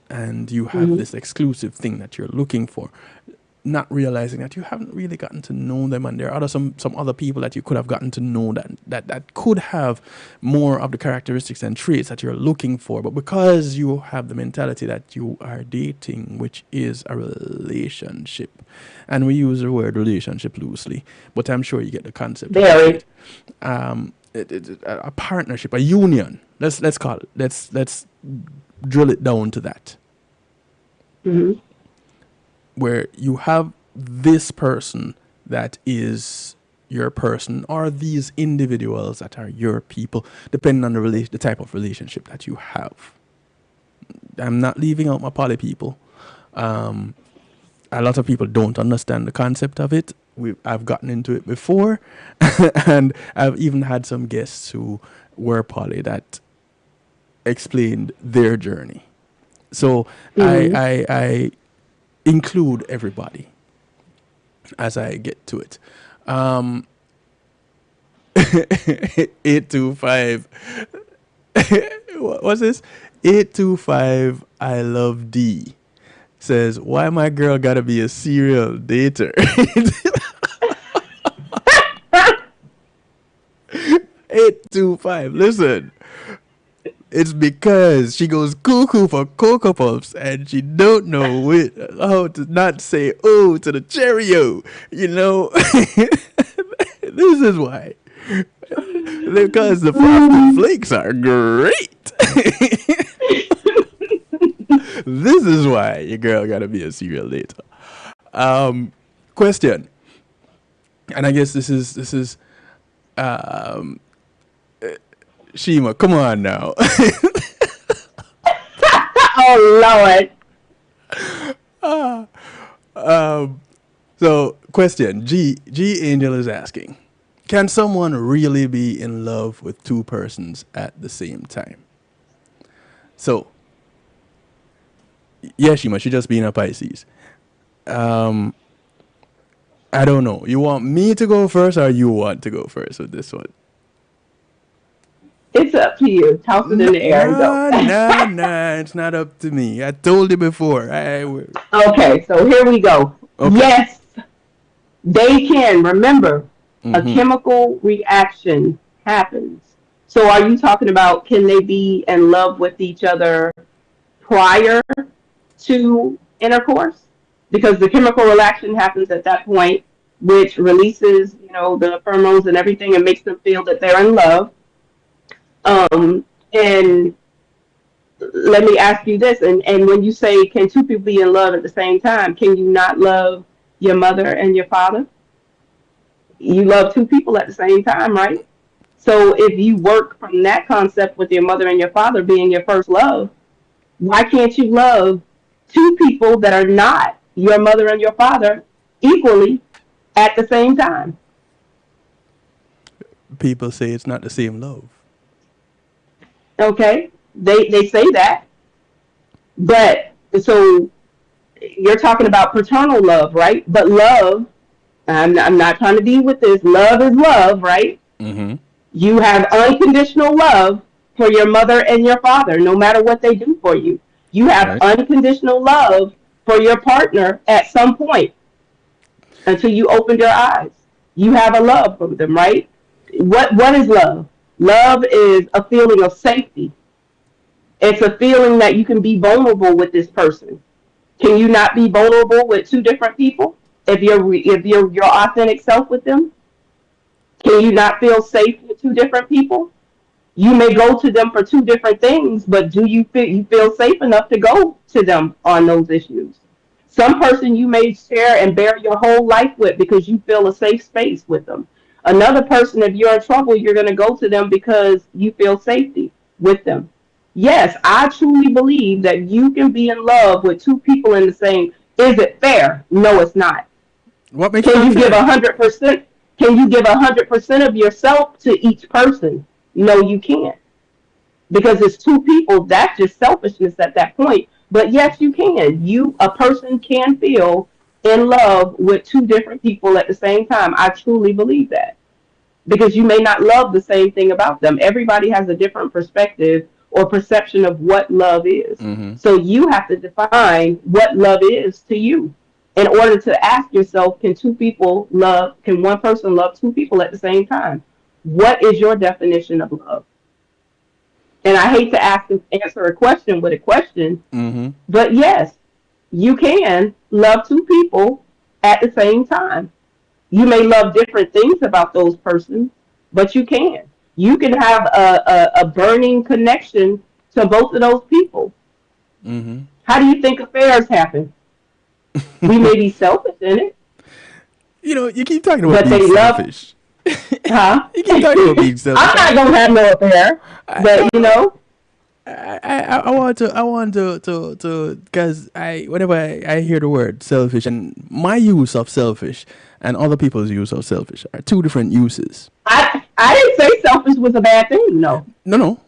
and you have Mm-hmm. this exclusive thing that you're looking for, not realizing that you haven't really gotten to know them, and there are some other people that you could have gotten to know that could have more of the characteristics and traits that you're looking for, but because you have the mentality that you are dating, which is a relationship, and we use the word relationship loosely, but I'm sure you get the concept of Very. it. A partnership, a union. Let's call it. Let's drill it down to that, Mm-hmm. where you have this person that is your person, or these individuals that are your people, depending on the type of relationship that you have. I'm not leaving out my poly people. Um, a lot of people don't understand the concept of it. I've gotten into it before, and I've even had some guests who were poly that explained their journey. So Mm-hmm. I include everybody as I get to it. 825. What's this? 825. I love D. Says, why my girl gotta be a serial dater? 825. Listen, it's because she goes cuckoo for Cocoa Puffs and she don't know how to not say oh to the Cheerio. You know, this is why. Because the frosted flakes are great. This is why your girl gotta be a serial dater. Question, and I guess this is Shima. Come on now. Oh Lord. So, question, G Angel is asking, can someone really be in love with two persons at the same time? So, yeah, Shima, she just being a Pisces. I don't know. You want me to go first, or you want to go first with this one? It's up to you. Toss it in the air and go. Nah. It's not up to me. I told you before. Okay, so here we go. Okay. Yes, they can. Remember, a Mm-hmm. chemical reaction happens. So are you talking about can they be in love with each other prior to intercourse? Because the chemical reaction happens at that point, which releases, the pheromones and everything and makes them feel that they're in love. And let me ask you this, and when you say can two people be in love at the same time, can you not love your mother and your father? You love two people at the same time, right? So if you work from that concept with your mother and your father being your first love, why can't you love two people that are not your mother and your father equally at the same time? People say it's not the same love. Okay, they say that, but so you're talking about paternal love, right? But love, I'm not trying to be with this. Love is love, right? Mm-hmm. You have unconditional love for your mother and your father, no matter what they do for you. You have Right. unconditional love for your partner at some point until you opened your eyes. You have a love for them, right? What is love? Love is a feeling of safety. It's a feeling that you can be vulnerable with this person. Can you not be vulnerable with two different people if you're your authentic self with them? Can you not feel safe with two different people? You may go to them for two different things, but do you feel safe enough to go to them on those issues? Some person you may share and bear your whole life with because you feel a safe space with them. Another person, if you're in trouble, you're going to go to them because you feel safety with them. Yes, I truly believe that you can be in love with two people in the same. Is it fair? No, it's not. What makes it Can you give unfair? 100%? Can you give 100% of yourself to each person? No, you can't, because it's two people. That's just selfishness at that point. But yes, you can. A person can feel in love with two different people at the same time. I truly believe that because you may not love the same thing about them. Everybody has a different perspective or perception of what love is. Mm-hmm. So you have to define what love is to you in order to ask yourself, can one person love two people at the same time? What is your definition of love? And I hate to answer a question with a question, Mm-hmm. but yes, you can love two people at the same time. You may love different things about those persons, but you can. You can have a burning connection to both of those people. Mm-hmm. How do you think affairs happen? We may be selfish in it, You keep talking about but being they love, selfish. huh? You keep talking about being selfish. I'm not gonna have no affair, but I want to, because whenever I hear the word selfish and my use of selfish and other people's use of selfish are two different uses. I didn't say selfish was a bad thing. No. No.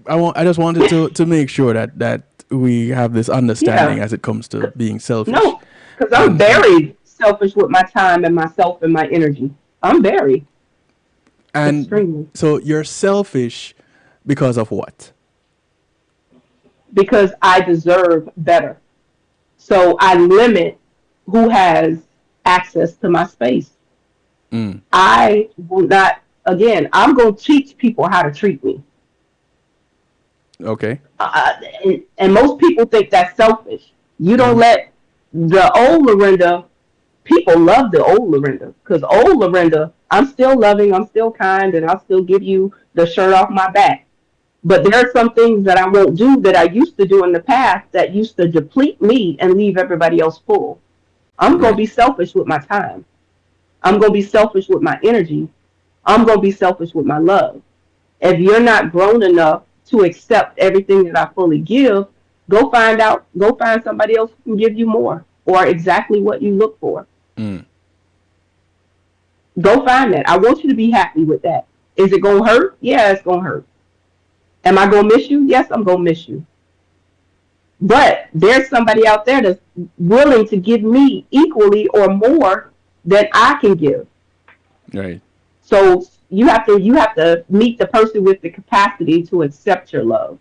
I just wanted to make sure that we have this understanding Yeah. as it comes to being selfish. No, because I'm And very selfish with my time and myself and my energy. I'm very and extremely, so you're selfish because of what? because I deserve better. So I limit who has access to my space. Mm. I will not. Again, I'm going to teach people how to treat me. Okay. uh, and most people think that's selfish. You don't Mm-hmm. let the old Laurinda. People love the old Laurinda because old Laurinda, I'm still loving, I'm still kind, and I'll still give you the shirt off my back. But there are some things that I won't do that I used to do in the past that used to deplete me and leave everybody else full. I'm going to Right. be selfish with my time. I'm going to be selfish with my energy. I'm going to be selfish with my love. If you're not grown enough to accept everything that I fully give, go find somebody else who can give you more or exactly what you look for. Mm. Go find that. I want you to be happy with that. Is it going to hurt? Yeah, it's going to hurt. Am I going to miss you? Yes, I'm going to miss you. But there's somebody out there that's willing to give me equally or more than I can give. Right. So you have to meet the person with the capacity to accept your love.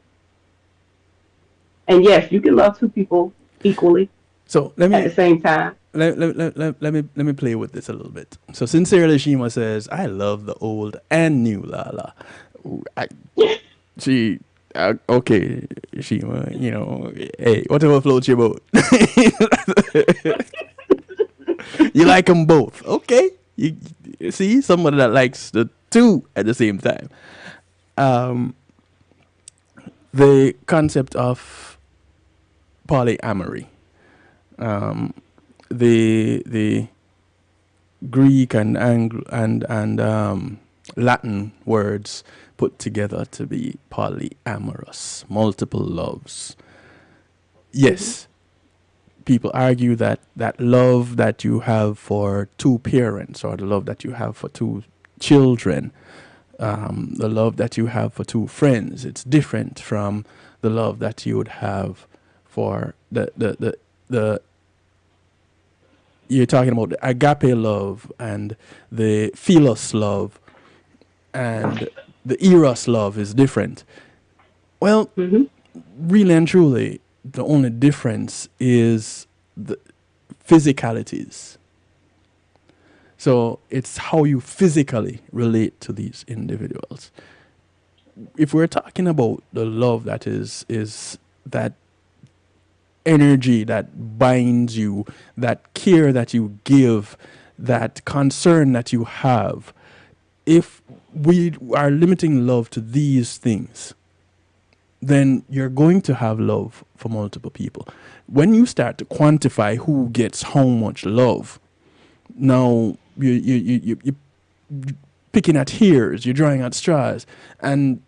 And yes, you can love two people equally So let at the me same time. let me play with this a little bit. So sincerely, Shima says, "I love the old and new Lala." I, she okay, Shima. You know, hey, whatever floats your boat. You like them both, okay? You see somebody that likes the two at the same time. Um, the concept of polyamory, um, the Greek and Latin words put together to be polyamorous, multiple loves. Hmm. Yes, people argue that that love that you have for two parents or the love that you have for two children, the love that you have for two friends, it's different from the love that you would have for the you're talking about the agape love and the philos love and the eros love is different. Well, Hmm. really and truly, the only difference is the physicalities. So it's how you physically relate to these individuals. If we're talking about the love that is that energy that binds you, that care that you give, that concern that you have, if we are limiting love to these things, then you're going to have love for multiple people. When you start to quantify who gets how much love, now you picking at hairs, you're drawing at straws, and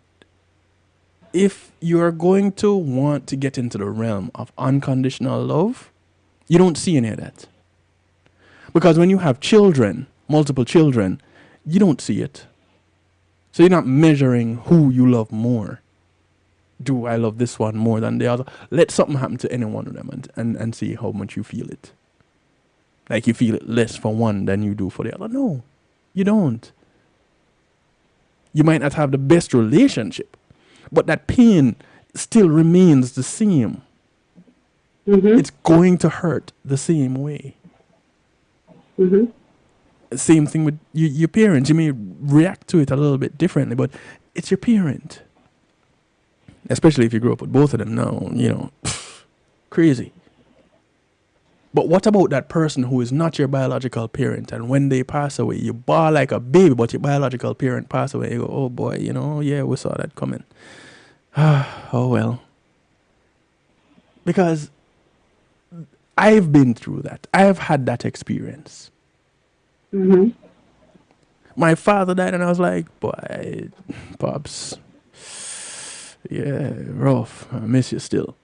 if you're going to want to get into the realm of unconditional love, you don't see any of that. Because when you have children, multiple children, you don't see it. So you're not measuring who you love more. Do I love this one more than the other? Let something happen to any one of them and see how much you feel it. Like you feel it less for one than you do for the other. No, you don't. You might not have the best relationship, but that pain still remains the same. Hmm. It's going to hurt the same way. Hmm. Same thing with your parents. You may react to it a little bit differently, but it's your parent. Especially if you grew up with both of them now, crazy. But what about that person who is not your biological parent and when they pass away, you bawl like a baby, but your biological parent passed away, you go, oh boy, yeah, we saw that coming. Oh well. Because I've been through that. I've had that experience. Hmm. My father died and I was like, boy, Pops, yeah, rough. I miss you still.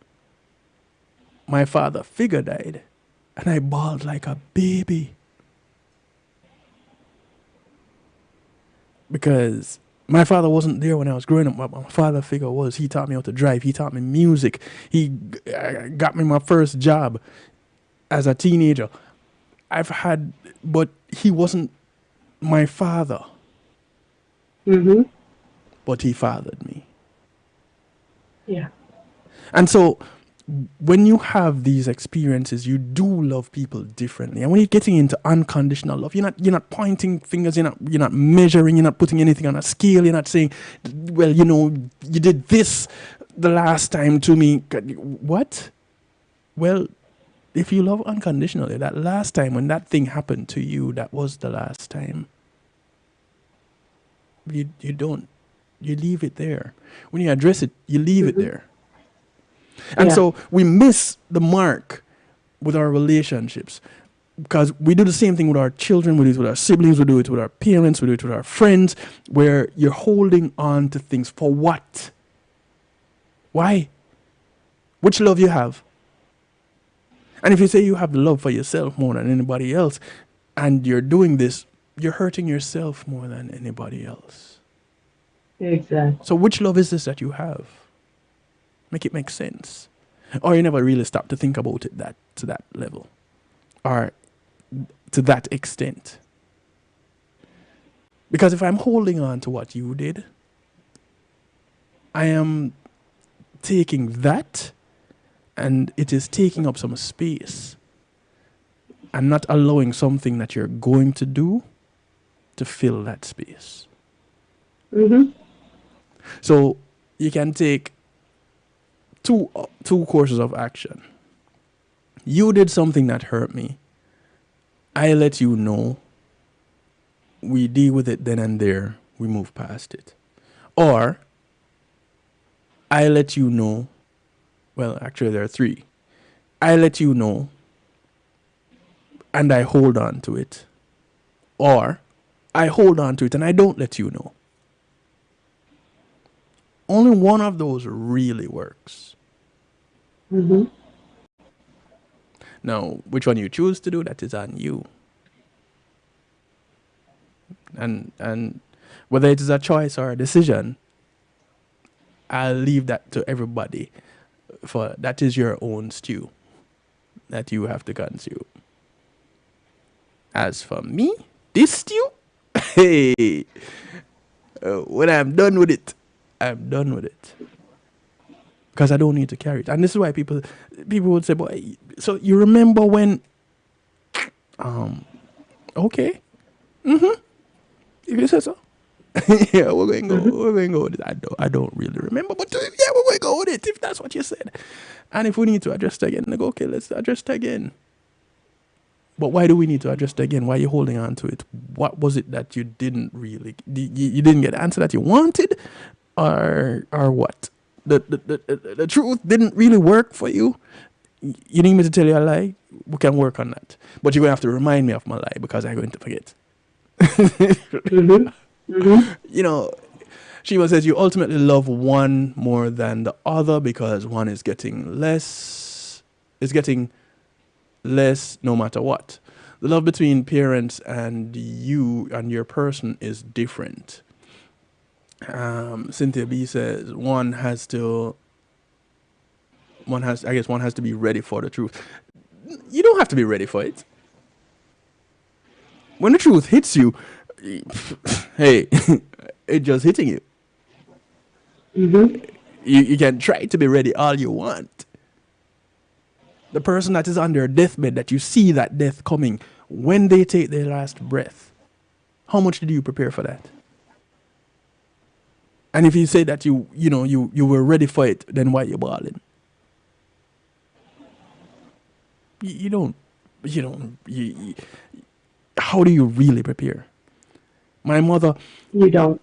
My father figure died and I bawled like a baby. Because my father wasn't there when I was growing up. My father figure was. He taught me how to drive. He taught me music. He got me my first job as a teenager. But he wasn't my father, Hmm. but he fathered me. Yeah. And so when you have these experiences, you do love people differently. And when you're getting into unconditional love, you're not pointing fingers, you're not measuring, you're not putting anything on a scale, you're not saying, well, you did this the last time to me. What? Well, if you love unconditionally, that last time when that thing happened to you, that was the last time. You don't. You leave it there. When you address it, you leave it Hmm. there. And Yeah. so we miss the mark with our relationships because we do the same thing with our children, we do it with our siblings, we do it with our parents, we do it with our friends, where you're holding on to things for what? Why? Which love you have? And if you say you have love for yourself more than anybody else, and you're doing this, you're hurting yourself more than anybody else. Exactly. So which love is this that you have? Make it make sense. Or you never really stop to think about it to that level. Or to that extent. Because if I'm holding on to what you did, I am taking that and it is taking up some space and not allowing something that you're going to do to fill that space. Mm-hmm. So you can take two courses of action. You did something that hurt me. I let you know. We deal with it then and there. We move past it. Or I let you know. Well, actually, there are three. I let you know and I hold on to it. Or I hold on to it and I don't let you know. Only one of those really works. Mm-hmm. Now, which one you choose to do, that is on you. And whether it is a choice or a decision, I'll leave that to everybody. For that is your own stew that you have to consume. As for me, this stew, hey, when I'm done with it, I'm done with it. Because I don't need to carry it. And this is why people would say, boy, so you remember when, okay, if you say so. Yeah, we're going to go. We're going to go with it. I don't really remember, but yeah, we're going to go with it if that's what you said. And if we need to adjust again, then go, okay, let's adjust again. But why do we need to adjust again? Why are you holding on to it? What was it that you didn't really, you didn't get the answer that you wanted, or what? The truth didn't really work for you. You need me to tell you a lie? We can work on that. But you're going to have to remind me of my lie because I'm going to forget. Mm-hmm. Mm-hmm. You know, Shiva says you ultimately love one more than the other because one is getting less, no matter what. The love between parents and you and your person is different. Cynthia B says one has to be ready for the truth. You don't have to be ready for it. When the truth hits you, hey, it's just hitting you. Mm-hmm. You can try to be ready all you want. The person that is on their deathbed, that you see that death coming, when they take their last breath, how much did you prepare for that? And if you say that you were ready for it, then why are you bawling? You don't. How do you really prepare? My mother. You don't.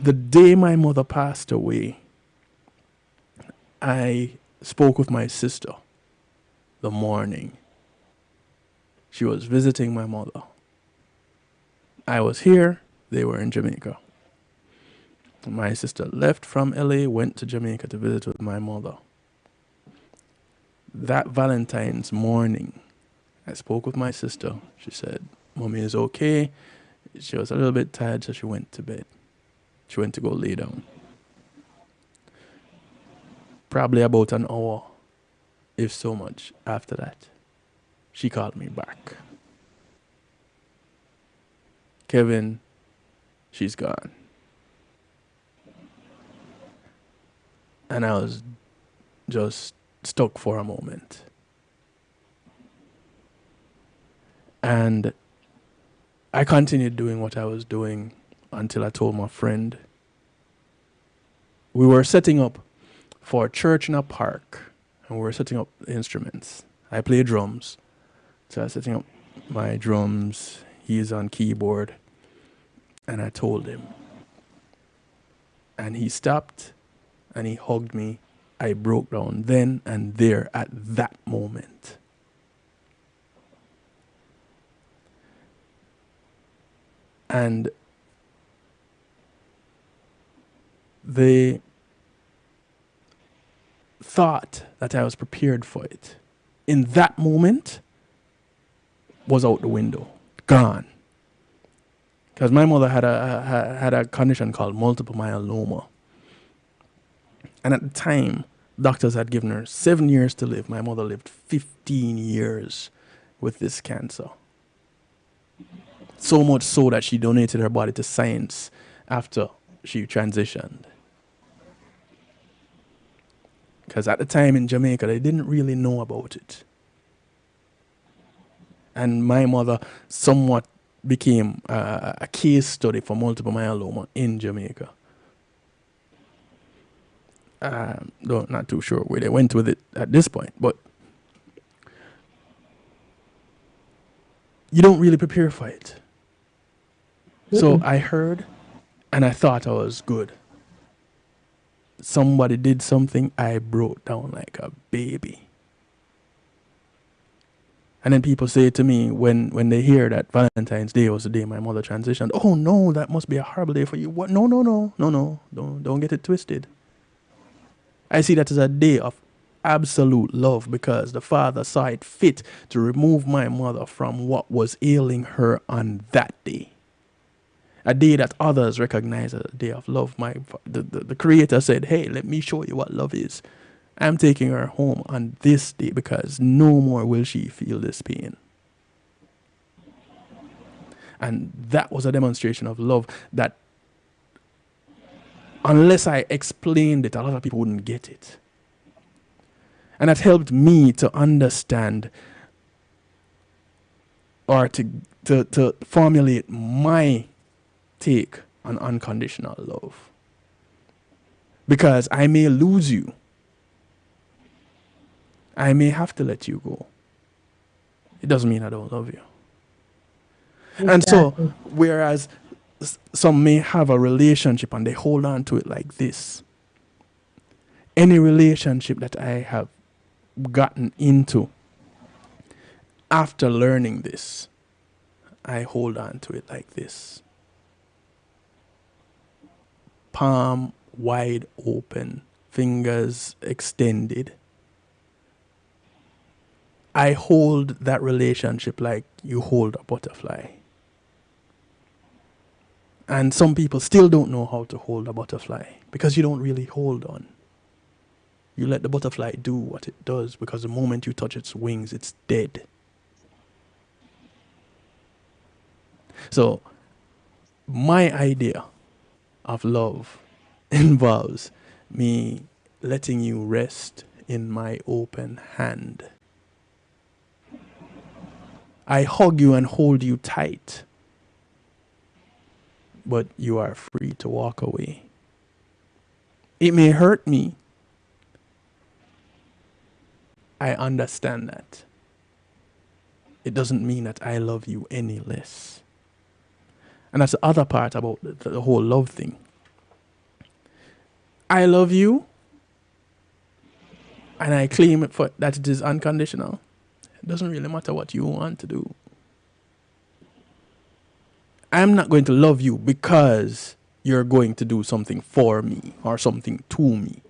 The day my mother passed away, I spoke with my sister the morning. She was visiting my mother. I was here, they were in Jamaica. My sister left from LA, went to Jamaica to visit with my mother. That Valentine's morning, I spoke with my sister. She said, Mommy is okay. She was a little bit tired, so she went to bed. She went to go lay down. Probably about an hour, if so much, after that, she called me back. Kevin, she's gone. And I was just stuck for a moment. And I continued doing what I was doing until I told my friend. We were setting up for a church in a park, and we were setting up instruments. I play drums, so I was setting up my drums. He's on keyboard, and I told him. And he stopped, and he hugged me. I broke down then and there at that moment. And the thought that I was prepared for it in that moment was out the window, gone. Because my mother had a condition called multiple myeloma. And at the time, doctors had given her 7 years to live. My mother lived 15 years with this cancer. So much so that she donated her body to science after she transitioned. Because at the time in Jamaica, they didn't really know about it. And my mother somewhat became a case study for multiple myeloma in Jamaica. Not too sure where they went with it at this point, but you don't really prepare for it. So I heard and I thought I was good. Somebody did something, I broke down like a baby. And then people say to me when they hear that Valentine's Day was the day my mother transitioned, oh no, that must be a horrible day for you. What? No. Don't get it twisted. I see that as a day of absolute love because the Father saw it fit to remove my mother from what was ailing her on that day. A day that others recognize as a day of love. The Creator said, hey, let me show you what love is. I'm taking her home on this day because no more will she feel this pain. And that was a demonstration of love that, unless I explained it, a lot of people wouldn't get it. And that helped me to understand or to formulate my take on unconditional love. Because I may lose you. I may have to let you go. It doesn't mean I don't love you. Exactly. And so, whereas some may have a relationship and they hold on to it like this, any relationship that I have gotten into after learning this, I hold on to it like this. Palm wide open, fingers extended. I hold that relationship like you hold a butterfly. And some people still don't know how to hold a butterfly because you don't really hold on. You let the butterfly do what it does because the moment you touch its wings, it's dead. So, my idea of love involves me letting you rest in my open hand. I hug you and hold you tight, but you are free to walk away. It may hurt me. I understand that. It doesn't mean that I love you any less. And that's the other part about the whole love thing. I love you, and I claim it for that it is unconditional. It doesn't really matter what you want to do. I'm not going to love you because you're going to do something for me or something to me.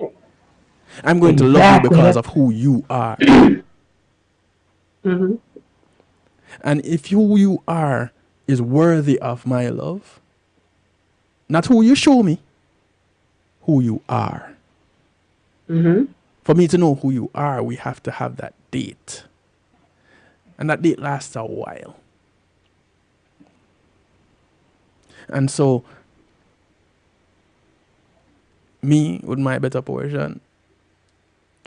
I'm going to love you because of who you are. Mm-hmm. And if who you are is worthy of my love, not who you show me, who you are. Mm-hmm. For me to know who you are, we have to have that date. And that date lasts a while. And so, me with my better portion,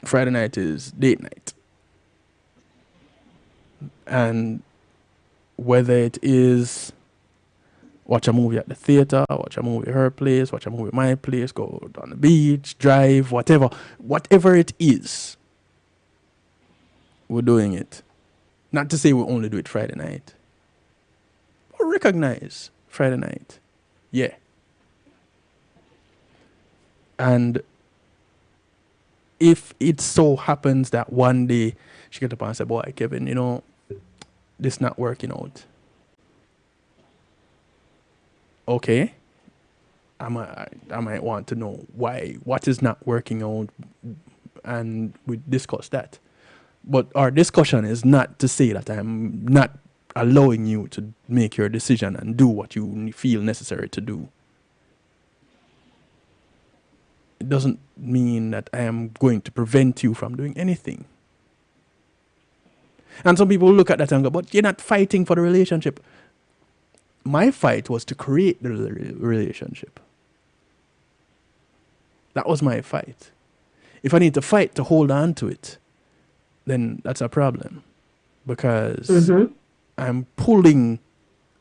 Friday night is date night. And whether it is watch a movie at the theater, watch a movie at her place, watch a movie at my place, go on the beach, drive, whatever it is, we're doing it. Not to say we only do it Friday night. But recognize Friday night. Yeah. And if it so happens that one day she get up and say, boy, Kevin, this not working out. Okay. I might want to know why, what is not working out, and we discuss that. But our discussion is not to say that I'm not allowing you to make your decision and do what you feel necessary to do. It doesn't mean that I am going to prevent you from doing anything. And some people look at that and go, but you're not fighting for the relationship. My fight was to create the relationship. That was my fight. If I need to fight to hold on to it, then that's a problem, because Mm-hmm. I'm pulling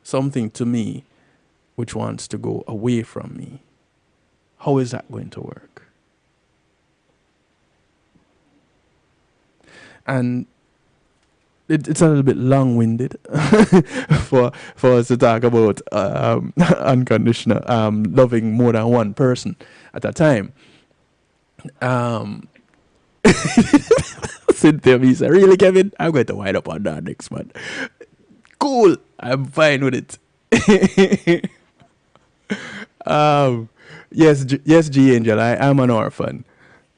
something to me which wants to go away from me. How is that going to work? And it's a little bit long-winded for us to talk about unconditional loving more than one person at a time. Cynthia me said, really, Kevin? I'm going to wind up on that next one. Cool. I'm fine with it. Yes, yes, G Angel. I am an orphan.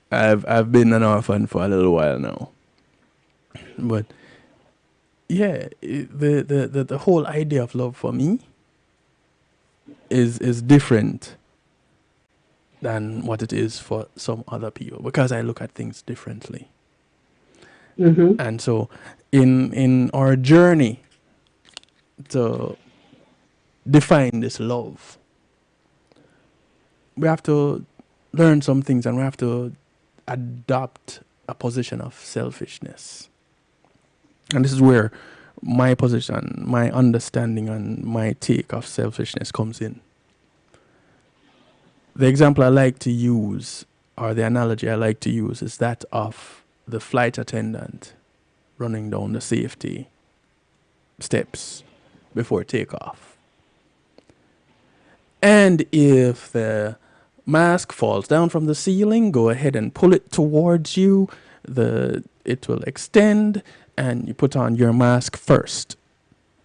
I've been an orphan for a little while now. But yeah, the whole idea of love for me is different than what it is for some other people, because I look at things differently. Mm-hmm. And so in our journey to define this love, we have to learn some things, and we have to adopt a position of selfishness. And this is where my position, my understanding, and my take of selfishness comes in. The example I like to use, or the analogy I like to use, is that of the flight attendant running down the safety steps before takeoff. And if the mask falls down from the ceiling, go ahead and pull it towards you. It will extend, and you put on your mask first.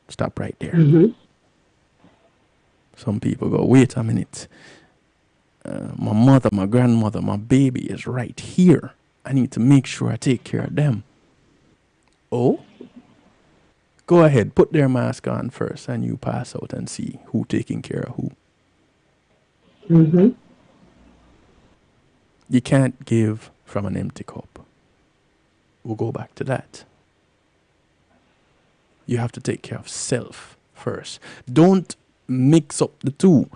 Stop right there. Mm-hmm. Some people go, wait a minute. My mother, my grandmother, my baby is right here. I need to make sure I take care of them. Oh? Go ahead, put their mask on first, and you pass out and see who taking care of who. Mm-hmm. You can't give from an empty cup. We'll go back to that. You have to take care of self first. Don't mix up the two.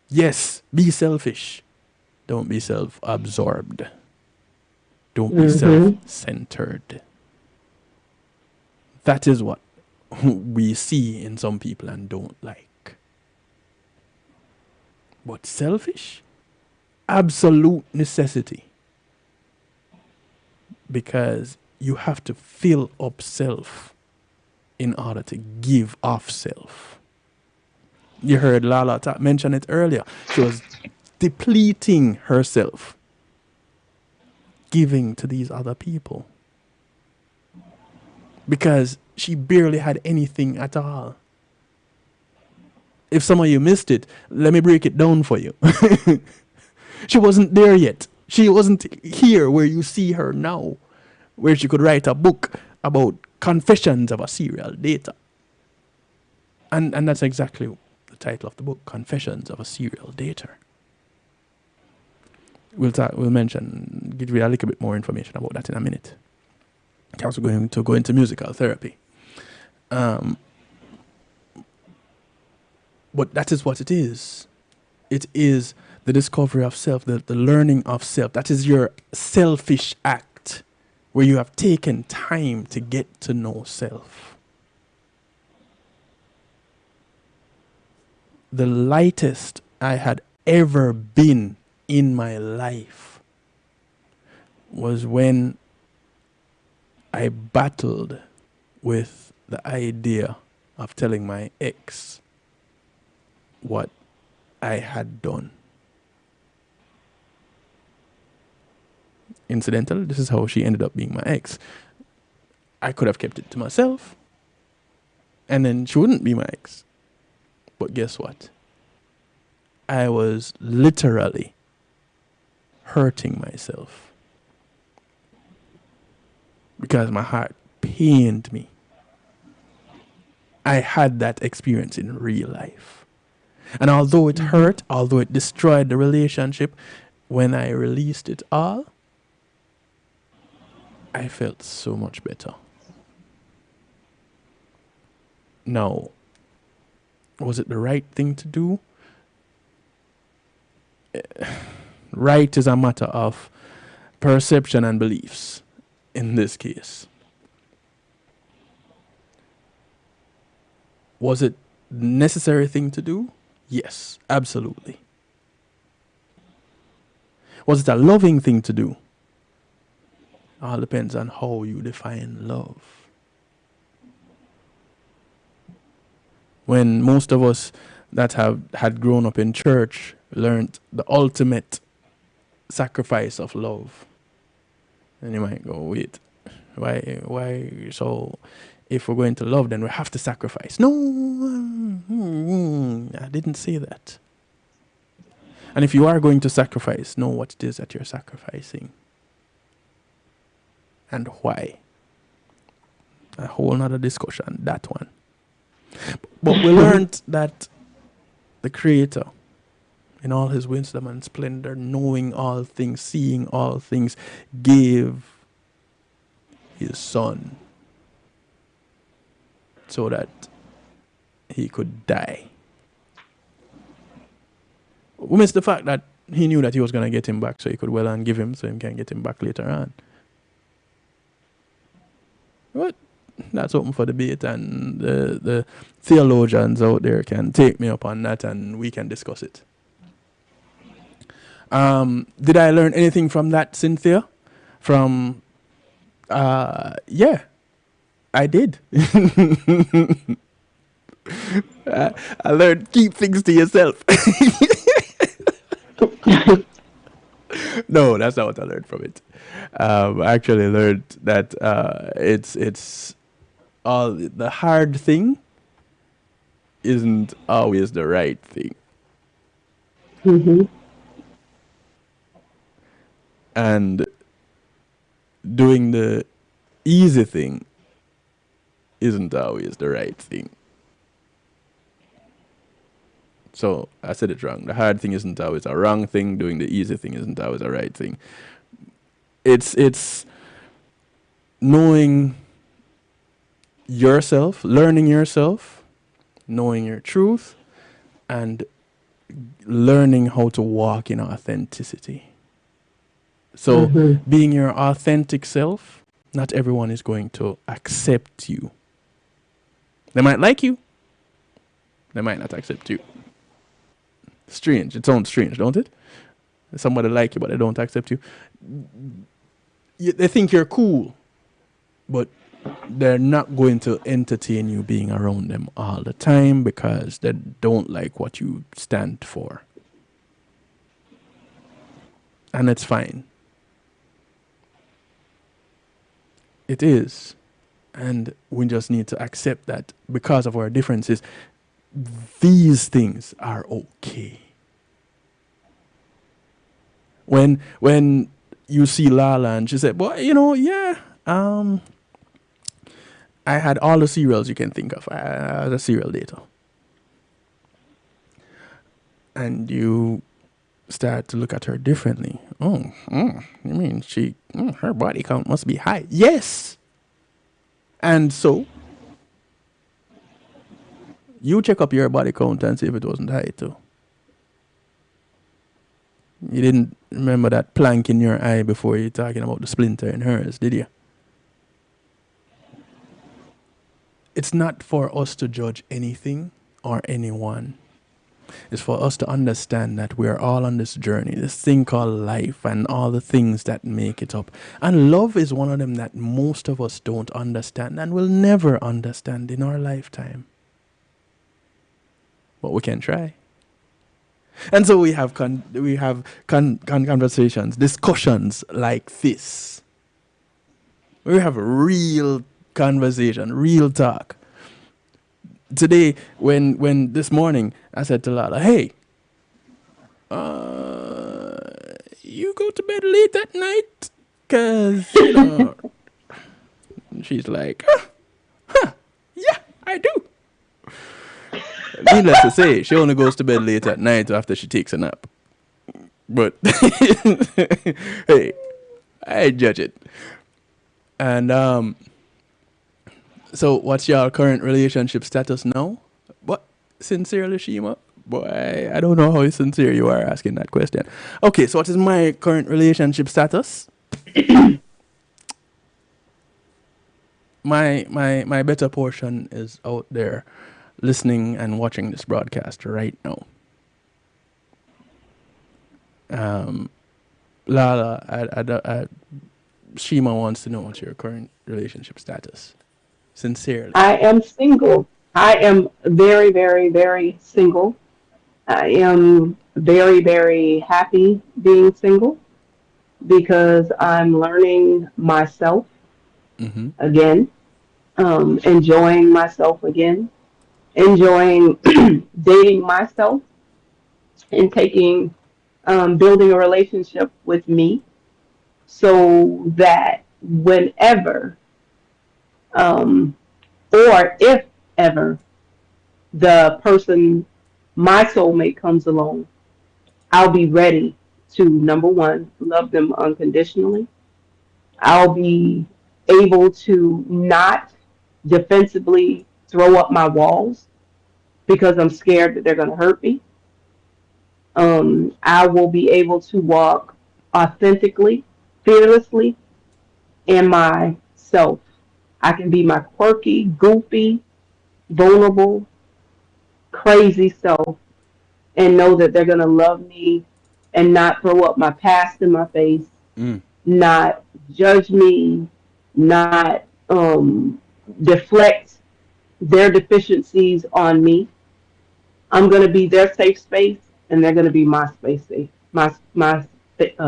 Yes, be selfish. Don't be self-absorbed. Don't be self-centered. That is what we see in some people and don't like. But selfish? Absolute necessity. Because you have to fill up self in order to give off self. You heard Lala mention it earlier. She was depleting herself, giving to these other people, because she barely had anything at all. If some of you missed it, let me break it down for you. She wasn't there yet. She wasn't here where you see her now, where she could write a book about confessions of a serial dater. And that's exactly the title of the book, Confessions of a Serial Dater. We'll mention, give you a little bit more information about that in a minute. I'm also going to go into musical therapy. But that is what it is. It is the discovery of self, the learning of self. That is your selfish act, where you have taken time to get to know self. The lightest I had ever been in my life was when I battled with the idea of telling my ex what I had done. Incidentally, this is how she ended up being my ex. I could have kept it to myself, and then she wouldn't be my ex. But guess what? I was literally hurting myself because my heart pained me. I had that experience in real life. And although it hurt, although it destroyed the relationship, when I released it all, I felt so much better. Now, Was it the right thing to do? Right is a matter of perception and beliefs in this case. Was it the necessary thing to do? Yes, absolutely. Was it a loving thing to do? All depends on how you define love. When most of us that have had grown up in church learned the ultimate sacrifice of love. And you might go, wait, why? So if we're going to love, then we have to sacrifice. No, I didn't say that. And if you are going to sacrifice, know what it is that you're sacrificing. And why. A whole nother discussion, that one. But we learned that the Creator, in all his wisdom and splendor, knowing all things, seeing all things, gave his Son so that he could die. We missed the fact that he knew that he was going to get him back, so he could well and give him, so he can get him back later on. But that's open for debate, and the theologians out there can take me up on that, and we can discuss it. Did I learn anything from that, Cynthia? Yeah, I did. I learned keep things to yourself. No, that's not what I learned from it. I actually learned that it's all the hard thing isn't always the right thing. Mm-hmm. And doing the easy thing isn't always the right thing. So I said it wrong. The hard thing isn't always a wrong thing. Doing the easy thing isn't always a right thing. It's knowing yourself, learning yourself, knowing your truth, and learning how to walk in authenticity. So being your authentic self, not everyone is going to accept you. They might like you. They might not accept you. Strange. It sounds strange, don't it? Somebody like you, but they don't accept you. They think you're cool, but they're not going to entertain you being around them all the time because they don't like what you stand for. And it's fine. It is. And we just need to accept that because of our differences, these things are okay. When you see Lala and she said, "Well, yeah, I had all the cereals you can think of. I had a cereal data." And you start to look at her differently. You mean her body count must be high. Yes. And so you check up your body count and see if it wasn't high too. You didn't remember that plank in your eye before you're talking about the splinter in hers, did you? It's not for us to judge anything or anyone. It's for us to understand that we are all on this journey, this thing called life and all the things that make it up. And love is one of them that most of us don't understand and will never understand in our lifetime. But we can try. And so we have conversations, discussions like this. We have real conversation, real talk. Today, when this morning, I said to Lala, "Hey, you go to bed late at night? 'Cause, she's like, yeah, I do. Needless to say, she only goes to bed late at night after she takes a nap. But, hey, I judge it. And, so what's your current relationship status now? What? Sincerely, Shima? Boy, I don't know how sincere you are asking that question. Okay, so what is my current relationship status? My better portion is out there listening and watching this broadcast right now. Lala, Shima wants to know what's your current relationship status. Sincerely. I am single. I am very, very, very single. I am very, very happy being single because I'm learning myself Mm-hmm. again, enjoying myself again, enjoying dating myself and building a relationship with me so that whenever, um, or if ever, the person, my soulmate comes along, I'll be ready to, number one, love them unconditionally. I'll be able to not defensively throw up my walls because I'm scared that they're going to hurt me. I will be able to walk authentically, fearlessly in myself. I can be my quirky, goofy, vulnerable, crazy self and know that they're going to love me and not throw up my past in my face, Mm. not judge me, not deflect their deficiencies on me. I'm going to be their safe space, and they're going to be my space safe, my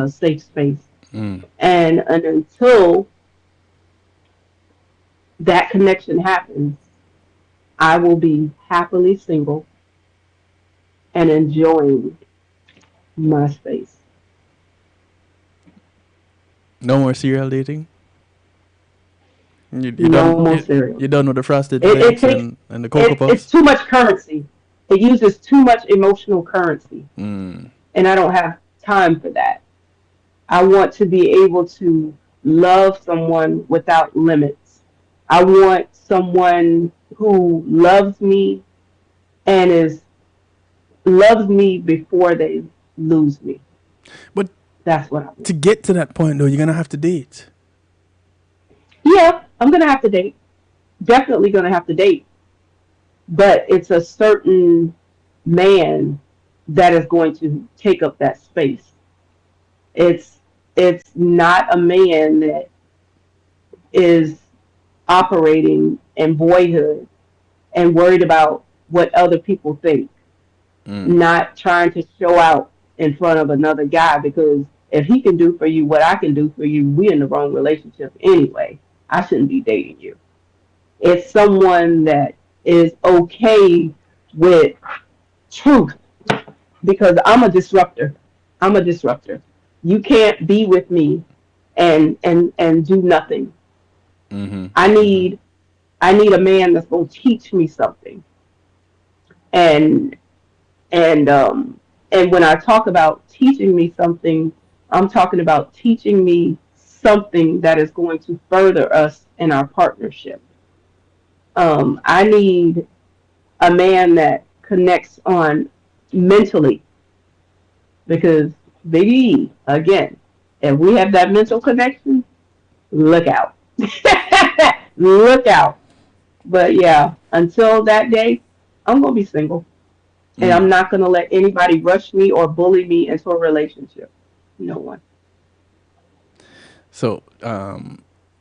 safe space. Mm. And until that connection happens, I will be happily single and enjoying my space. No more serial dating. You No done more cereal. you done with the frosted It flakes takes and the cocoa it's puffs. too much currency. It uses too much emotional currency, Mm. and I don't have time for that. I want to be able to love someone without limits. I want someone who and is loves me before they lose me. But That's what I to want. get to that point though, you're gonna have to date. Yeah, I'm gonna have to date. Definitely gonna have to date. But it's a certain man that is going to take up that space. It's it's not a man that is operating in boyhood and worried about what other people think, Mm. not trying to show out in front of another guy because if he can do for you what I can do for you, we in the wrong relationship anyway. I shouldn't be dating you. It's someone that is okay with truth because I'm a disruptor. I'm a disruptor. You can't be with me and do nothing. Mm-hmm. I Mm-hmm. need I need a man that's gonna teach me something. And and um and when I talk about teaching me something, I'm talking about teaching me something that is going to further us in our partnership. I need a man that connects on mentally because baby, again, if we have that mental connection, look out. Look out. But yeah, until that day, I'm gonna be single. And Mm. I'm not gonna let anybody rush me or bully me into a relationship. No one. So,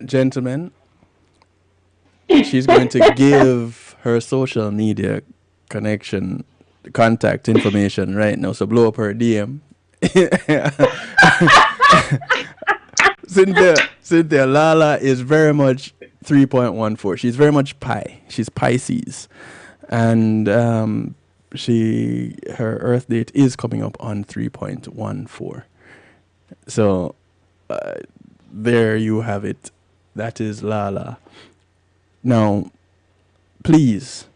gentlemen, she's going to give her social media connection contact information right now. So blow up her DM. Cynthia Lala is very much 3.14. She's very much Pi. She's Pisces, and her Earth date is coming up on 3.14. So there you have it. That is Lala. Now, please,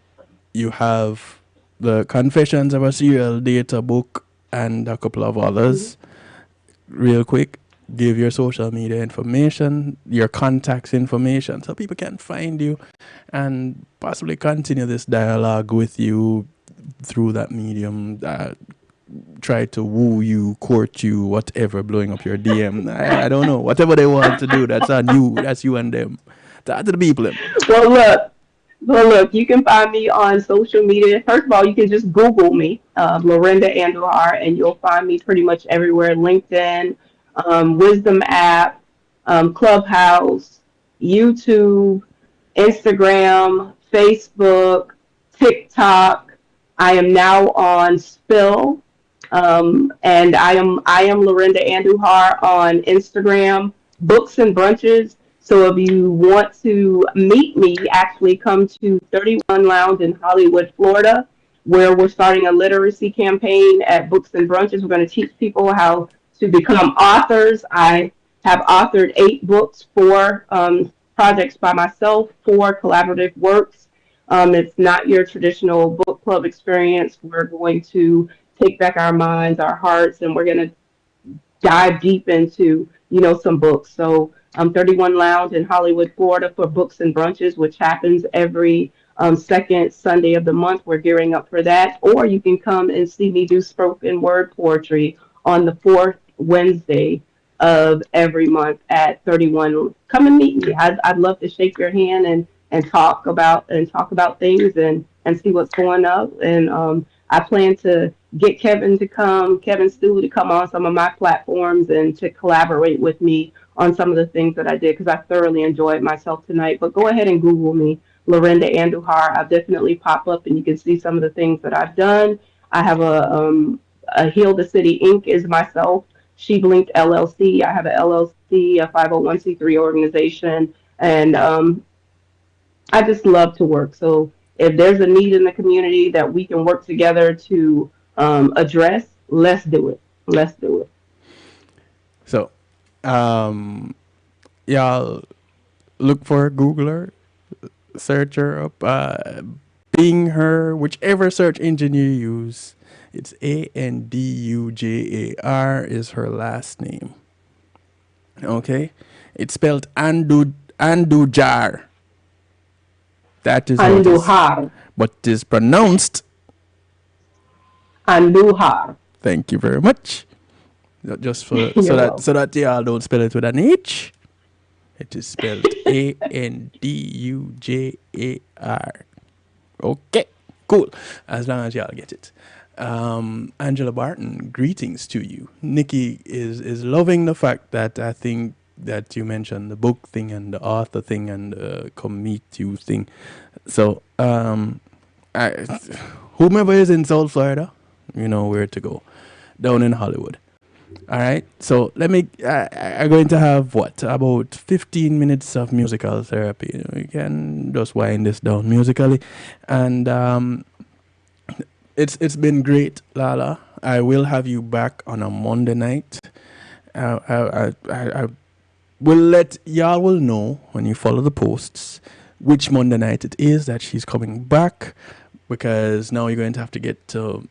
you have the Confessions of a Serial Data book and a couple of others. Real quick, give your social media information, your contacts information, so people can find you and possibly continue this dialogue with you, through that medium try to woo you, court you, whatever, blowing up your DM. I don't know. Whatever they want to do, that's on you. That's you and them. Talk to the people. Well, look. Well, look, you can find me on social media. First of all, you can just Google me, Laurinda Andujar, and you'll find me pretty much everywhere. LinkedIn, Wisdom app, Clubhouse, YouTube, Instagram, Facebook, TikTok. I am now on Spill, and I am Laurinda Andujar on Instagram. Books and Brunches. So if you want to meet me, actually come to 31 Lounge in Hollywood, Florida, where we're starting a literacy campaign at Books and Brunches. We're going to teach people how to become authors. I have authored 8 books, 4 projects by myself, 4 collaborative works. It's not your traditional book club experience. We're going to take back our minds, our hearts, and we're going to dive deep into, some books. So 31 Lounge in Hollywood, Florida for Books and Brunches, which happens every second Sunday of the month. We're gearing up for that. Or you can come and see me do spoken word poetry on the 4th Wednesday of every month at 31. Come and meet me. I'd love to shake your hand and talk about things and see what's going on. And I plan to get Kevin Stew to come on some of my platforms and to collaborate with me on some of the things that I did, because I thoroughly enjoyed myself tonight. But go ahead and Google me, Laurinda Andujar. I'll definitely pop up and you can see some of the things that I've done. I have a Heal the City Inc. is myself. She Blinked LLC. I have an LLC, a 501c3 organization. And I just love to work. So if there's a need in the community that we can work together to address, let's do it. Let's do it. So, y'all look for Googler, search her up, Bing her, whichever search engine you use. It's Andujar is her last name. Okay, it's spelled Andujar. That is Andujar. But it is pronounced Andujar. Thank you very much. Just for so that y'all don't spell it with an H. It is spelled Andujar. Okay, cool. As long as y'all get it. Angela Barton, greetings to you. Nikki is loving the fact that I think that you mentioned the book thing and the author thing and the come meet you thing. So, whomever is in South Florida, you know where to go. Down in Hollywood. All right. So I'm going to have about 15 minutes of musical therapy. We can just wind this down musically, and it's been great, Lala. I will have you back on a Monday night. I will let y'all will know when you follow the posts which Monday night it is that she's coming back, because now you're going to have to get to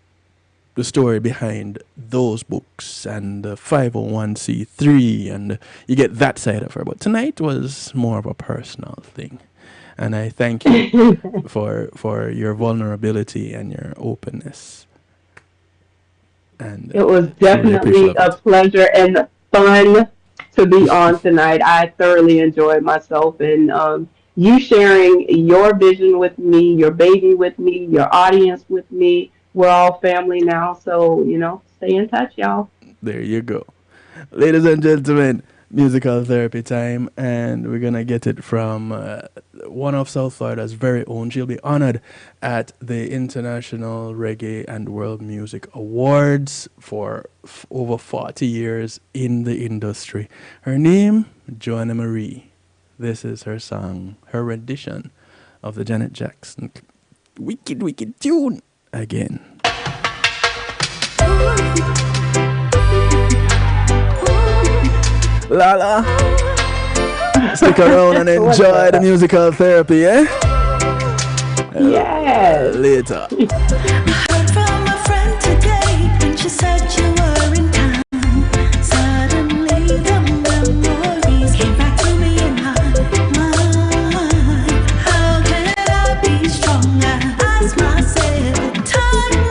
the story behind those books and the 501c3, and you get that side of her. But tonight was more of a personal thing, and I thank you for your vulnerability and your openness. And it was definitely a pleasure and fun to be on tonight. I thoroughly enjoyed myself, and you sharing your vision with me, your baby with me, your audience with me. We're all family now, so, stay in touch, y'all. There you go. Ladies and gentlemen, musical therapy time, and we're going to get it from one of South Florida's very own. She'll be honored at the International Reggae and World Music Awards for over 40 years in the industry. Her name, Joanna Marie. This is her song, her rendition of the Janet Jackson wicked tune. Again. Lala, stick around and enjoy the musical therapy, eh? Yes. Later. I heard from a friend today, and she said you were in town. Suddenly the memories came back to me in my mind. How can I be strong? I ask myself, time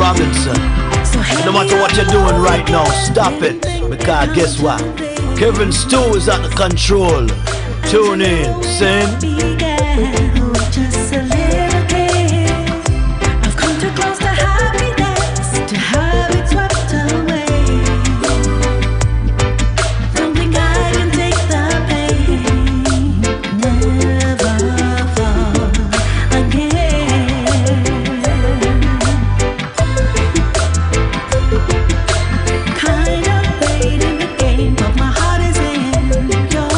Robinson. No matter what you're doing right now, stop it. Because guess what? Kevin Stu is at the control. Tune in, sing. Just a little bit. I've come too close to happiness to have it swept away. Don't think I can take the pain. Never fall again. Kind of late in the game, but my heart is in your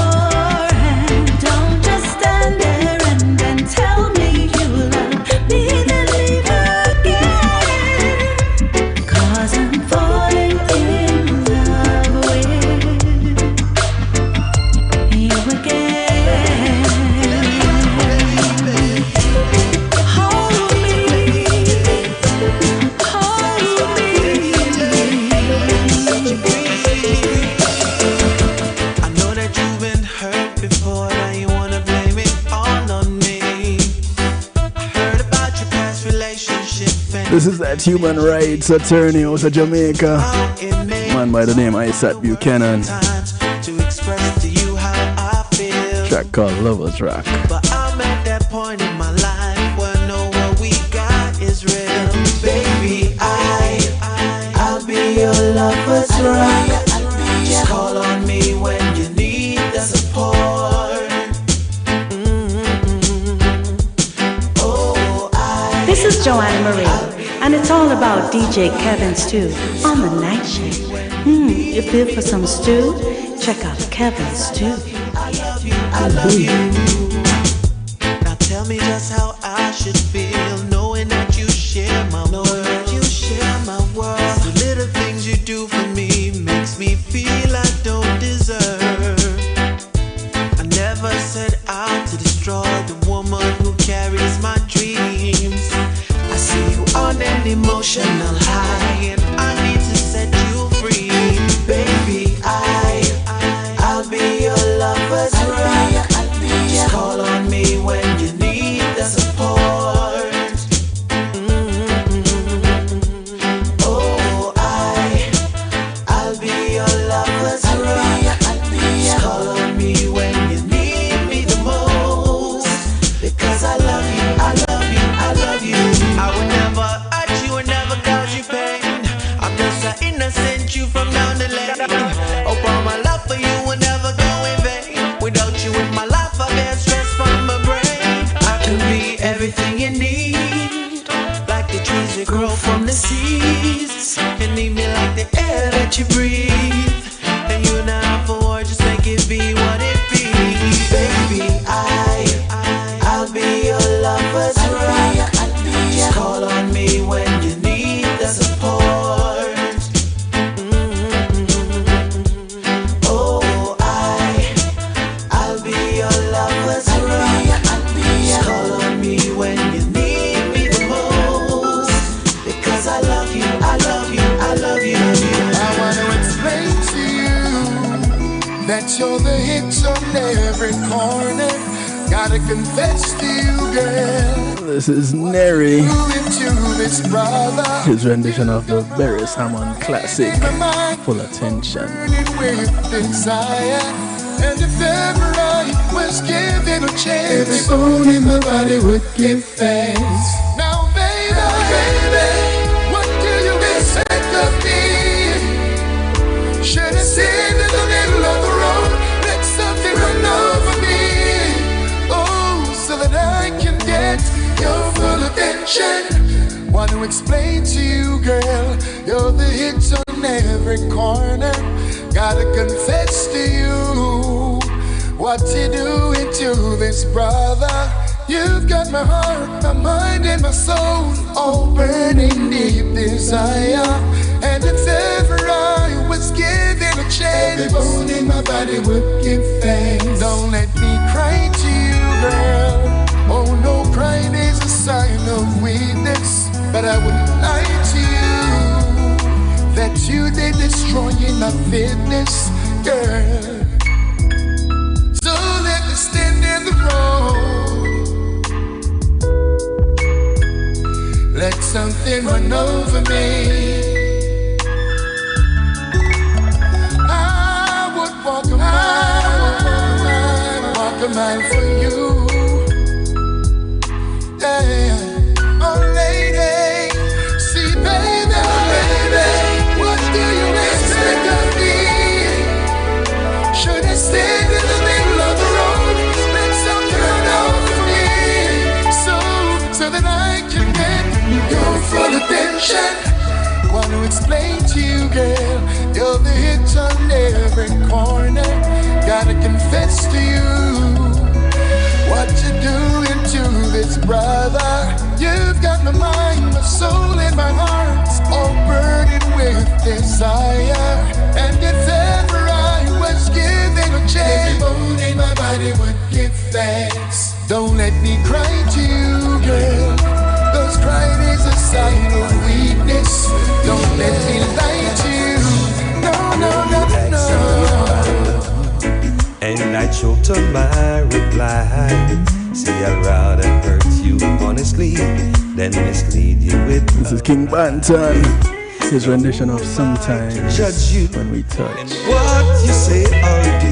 hand. Don't just stand there and then tell me you love me, then leave again. 'Cause I'm falling in love with you again. Hold me, hold me. I know that you've been hurt before, now you wanna blame it all on me. I heard about your past relationship and This is that human rights attorney out of Jamaica, it made man by the name Isaac Buchanan. times to express to you how I feel. Track called Lover's Rock. But I'm at that point in my life where I know what we got is real. Baby, I'll be your lover's rock. Just call on me when you need the support. Oh, This is Joanna Marie, and it's all about DJ Kevin Stew on the night shift. You feel for some stew? Check out Kevin Stew. I love you. Now tell me just how I should feel knowing that you share my world. The little things you do for me makes me feel I don't deserve. I never set out to destroy the woman who carries my dreams. I see you on an emotional high and I need to set you free. Baby, I'll be your lover's rock. Just call on me when you need the support. Oh, I'll be your lover's rock. Just call on me when you need me the most. Because I love you, I love you, I love you. I would never hurt you and never cause you pain. I'm just an innocent you from down the lane. Hope all my love for you will never go in vain. Without you in my life, I bear stress from my brain. I can be everything you need, like the trees that grow from the seas, and need me like the air that you breathe. And you and I for war, just make it be what it be. Baby, I'll be your lover's rock. Just call on me when you need the support. Oh, I'll be your lover's rock. Just call on me when you need me the most. Because I love you, I love you, I love you. I want to explain to you that you're the hit on every corner. Gotta confess to you, girl. This is Neri, You into this brother. his rendition of the Barris Hammond classic, My mind Full Attention. burning with desire. And if ever I was given a chance, every bone in my body would give thanks. Now, baby, what do you expect of me? Should I sit in the middle of the road, let something run over me? Oh, so that I can get your full attention. Want to explain to you, girl, you're the hit on every corner. Gotta confess to you what you doing to this brother. You've got my heart, my mind, and my soul all burning deep desire. And if ever I was given a chance, every bone in my body would give thanks. Don't let me cry to you, girl. Oh no, crying is a sign of weakness. But I wouldn't lie to you that you did destroying my fitness, girl. So let me stand in the road. let something run over me. I would walk a mile for you. Yeah. Oh, lady, see, baby, what do you expect of me? Should I stand in the middle of the road? Let something run over me, so that I can get your full attention. Want to explain to you, girl, you're the hit on every corner. Gotta confess to you what you're doing to this brother. You've got my mind, my soul, and my heart all burdened with desire. And if ever I was given a chance, every bone in my body would give thanks. Don't let me cry to you, girl, 'cause crying is a sign of weakness. Don't let me lie to you. No, no, no, no. And I choked on my reply. See, I'd rather hurt you honestly than mislead you with. This is King Banton, his rendition of Sometimes Judge you When We Touch. and what you say or do.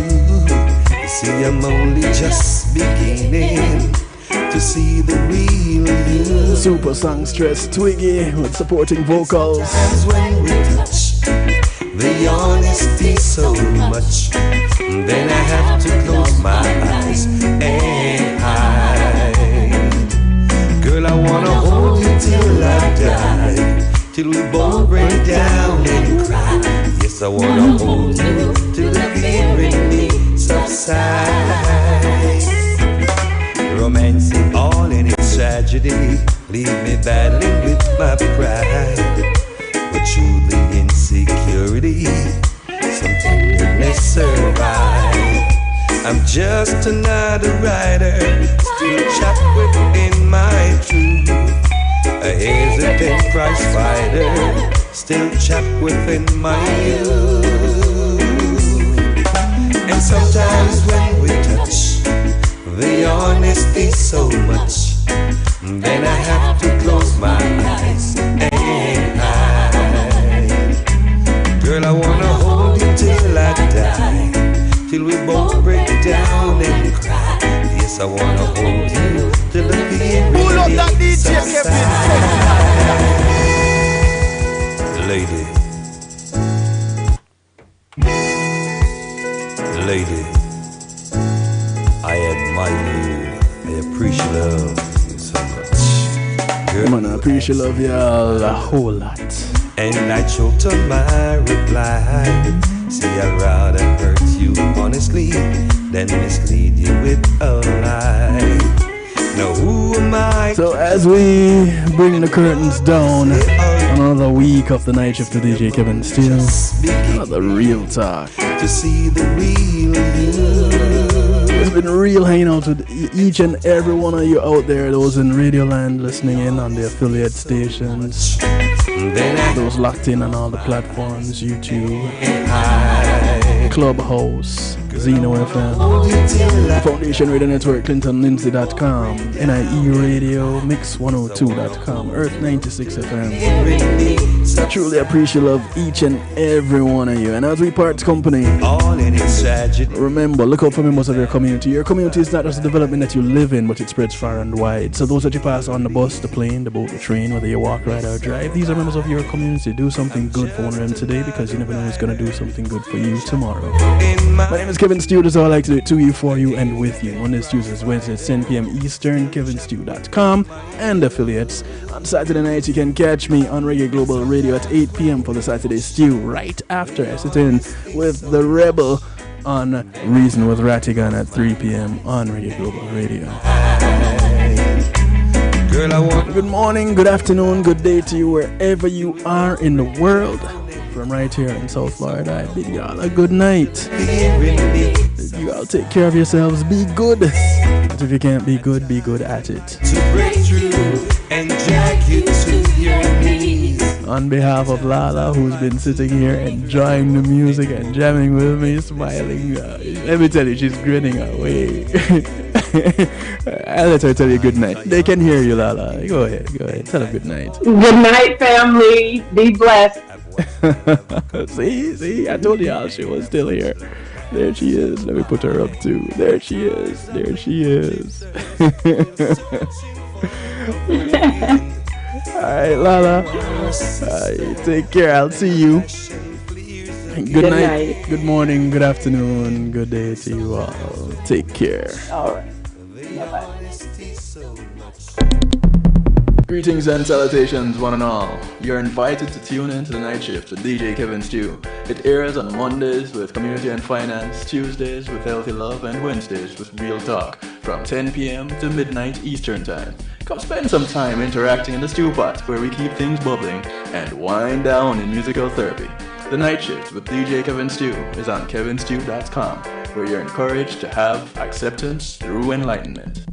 You see, I'm only just beginning to see the real you. Super songstress Twiggy with supporting vocals. Sometimes when we touch, the honesty so much, then I have to close my eyes and hide. Girl, I wanna hold you till I die, till we both break down and cry. Yes, I wanna hold you till the fear in me subsides. Romancing all in its tragedy, leave me battling with my pride. But truly insecurity, some tenderness survive. I'm just another rider, still trapped within my truth. A hesitant prize fighter, still trapped within my youth. And sometimes when we touch, the honesty so much, then I have to close my eyes and hide. Girl, I wanna hold you till I die, till we both break down and cry. Yes, I wanna hold you till the fear really subsides. Lady, I admire you, I appreciate you so much. Girl, Man, I appreciate love y'all a whole lot. and I choked on my reply. See, I'd rather hurt you honestly than mislead you with a lie. Now who am I? So as we bring the curtains down, another week of the night shift with DJ Kevin Steele, another real talk. To see the real you. It's been real hanging out with each and every one of you out there, those in Radioland listening in on the affiliate stations, those locked in on all the platforms, YouTube, Clubhouse, Zeno FM, Foundation Radio Network, ClintonLindsay.com, NIE Radio, Mix102.com, Earth 96 FM. I truly appreciate love each and every one of you. And as we part company, All in its tragedy. remember, look out for members of your community. Your community is not just a development that you live in, but it spreads far and wide. So those that you pass on the bus, the plane, the boat, the train, whether you walk, ride, or drive, these are members of your community. Do something good for one of them today, because you never know who's going to do something good for you tomorrow. My name is Kevin Stew. This is all I like to do it to you, for you, and with you. Mondays, Tuesdays, Wednesdays, 10 p.m. Eastern, kevinstew.com, and affiliates. On Saturday nights, you can catch me on Reggae Global Radio at 8 p.m. for the Saturday Stew, right after I sit in with The Rebel on Reason with Ratigan at 3 p.m. on Reggae Global Radio. Girl, I want Good morning, good afternoon, good day to you wherever you are in the world. From right here in South Florida, I bid y'all a good night. You all take care of yourselves, be good. But if you can't be good at it. to break through and drag you to your knees. On behalf of Lala, who's been sitting here enjoying the music and jamming with me, smiling, let me tell you, she's grinning away. I'll let her tell you good night. They can hear you, Lala. Go ahead. Tell her good night. Good night, family. Be blessed. See, I told y'all she was still here. There she is. Let me put her up too. There she is. Alright, Lala. Take care. I'll see you. Good night. Good morning. Good afternoon. Good day to you all. Take care. Alright. Bye-bye. Greetings and salutations, one and all. You're invited to tune in to the Night Shift with DJ Kevin Stew. It airs on Mondays with Community and Finance, Tuesdays with Healthy Love, and Wednesdays with Real Talk from 10 p.m. to midnight Eastern Time. Come spend some time interacting in the stew pot where we keep things bubbling and wind down in musical therapy. The Night Shift with DJ Kevin Stew is on kevinstew.com, where you're encouraged to have acceptance through enlightenment.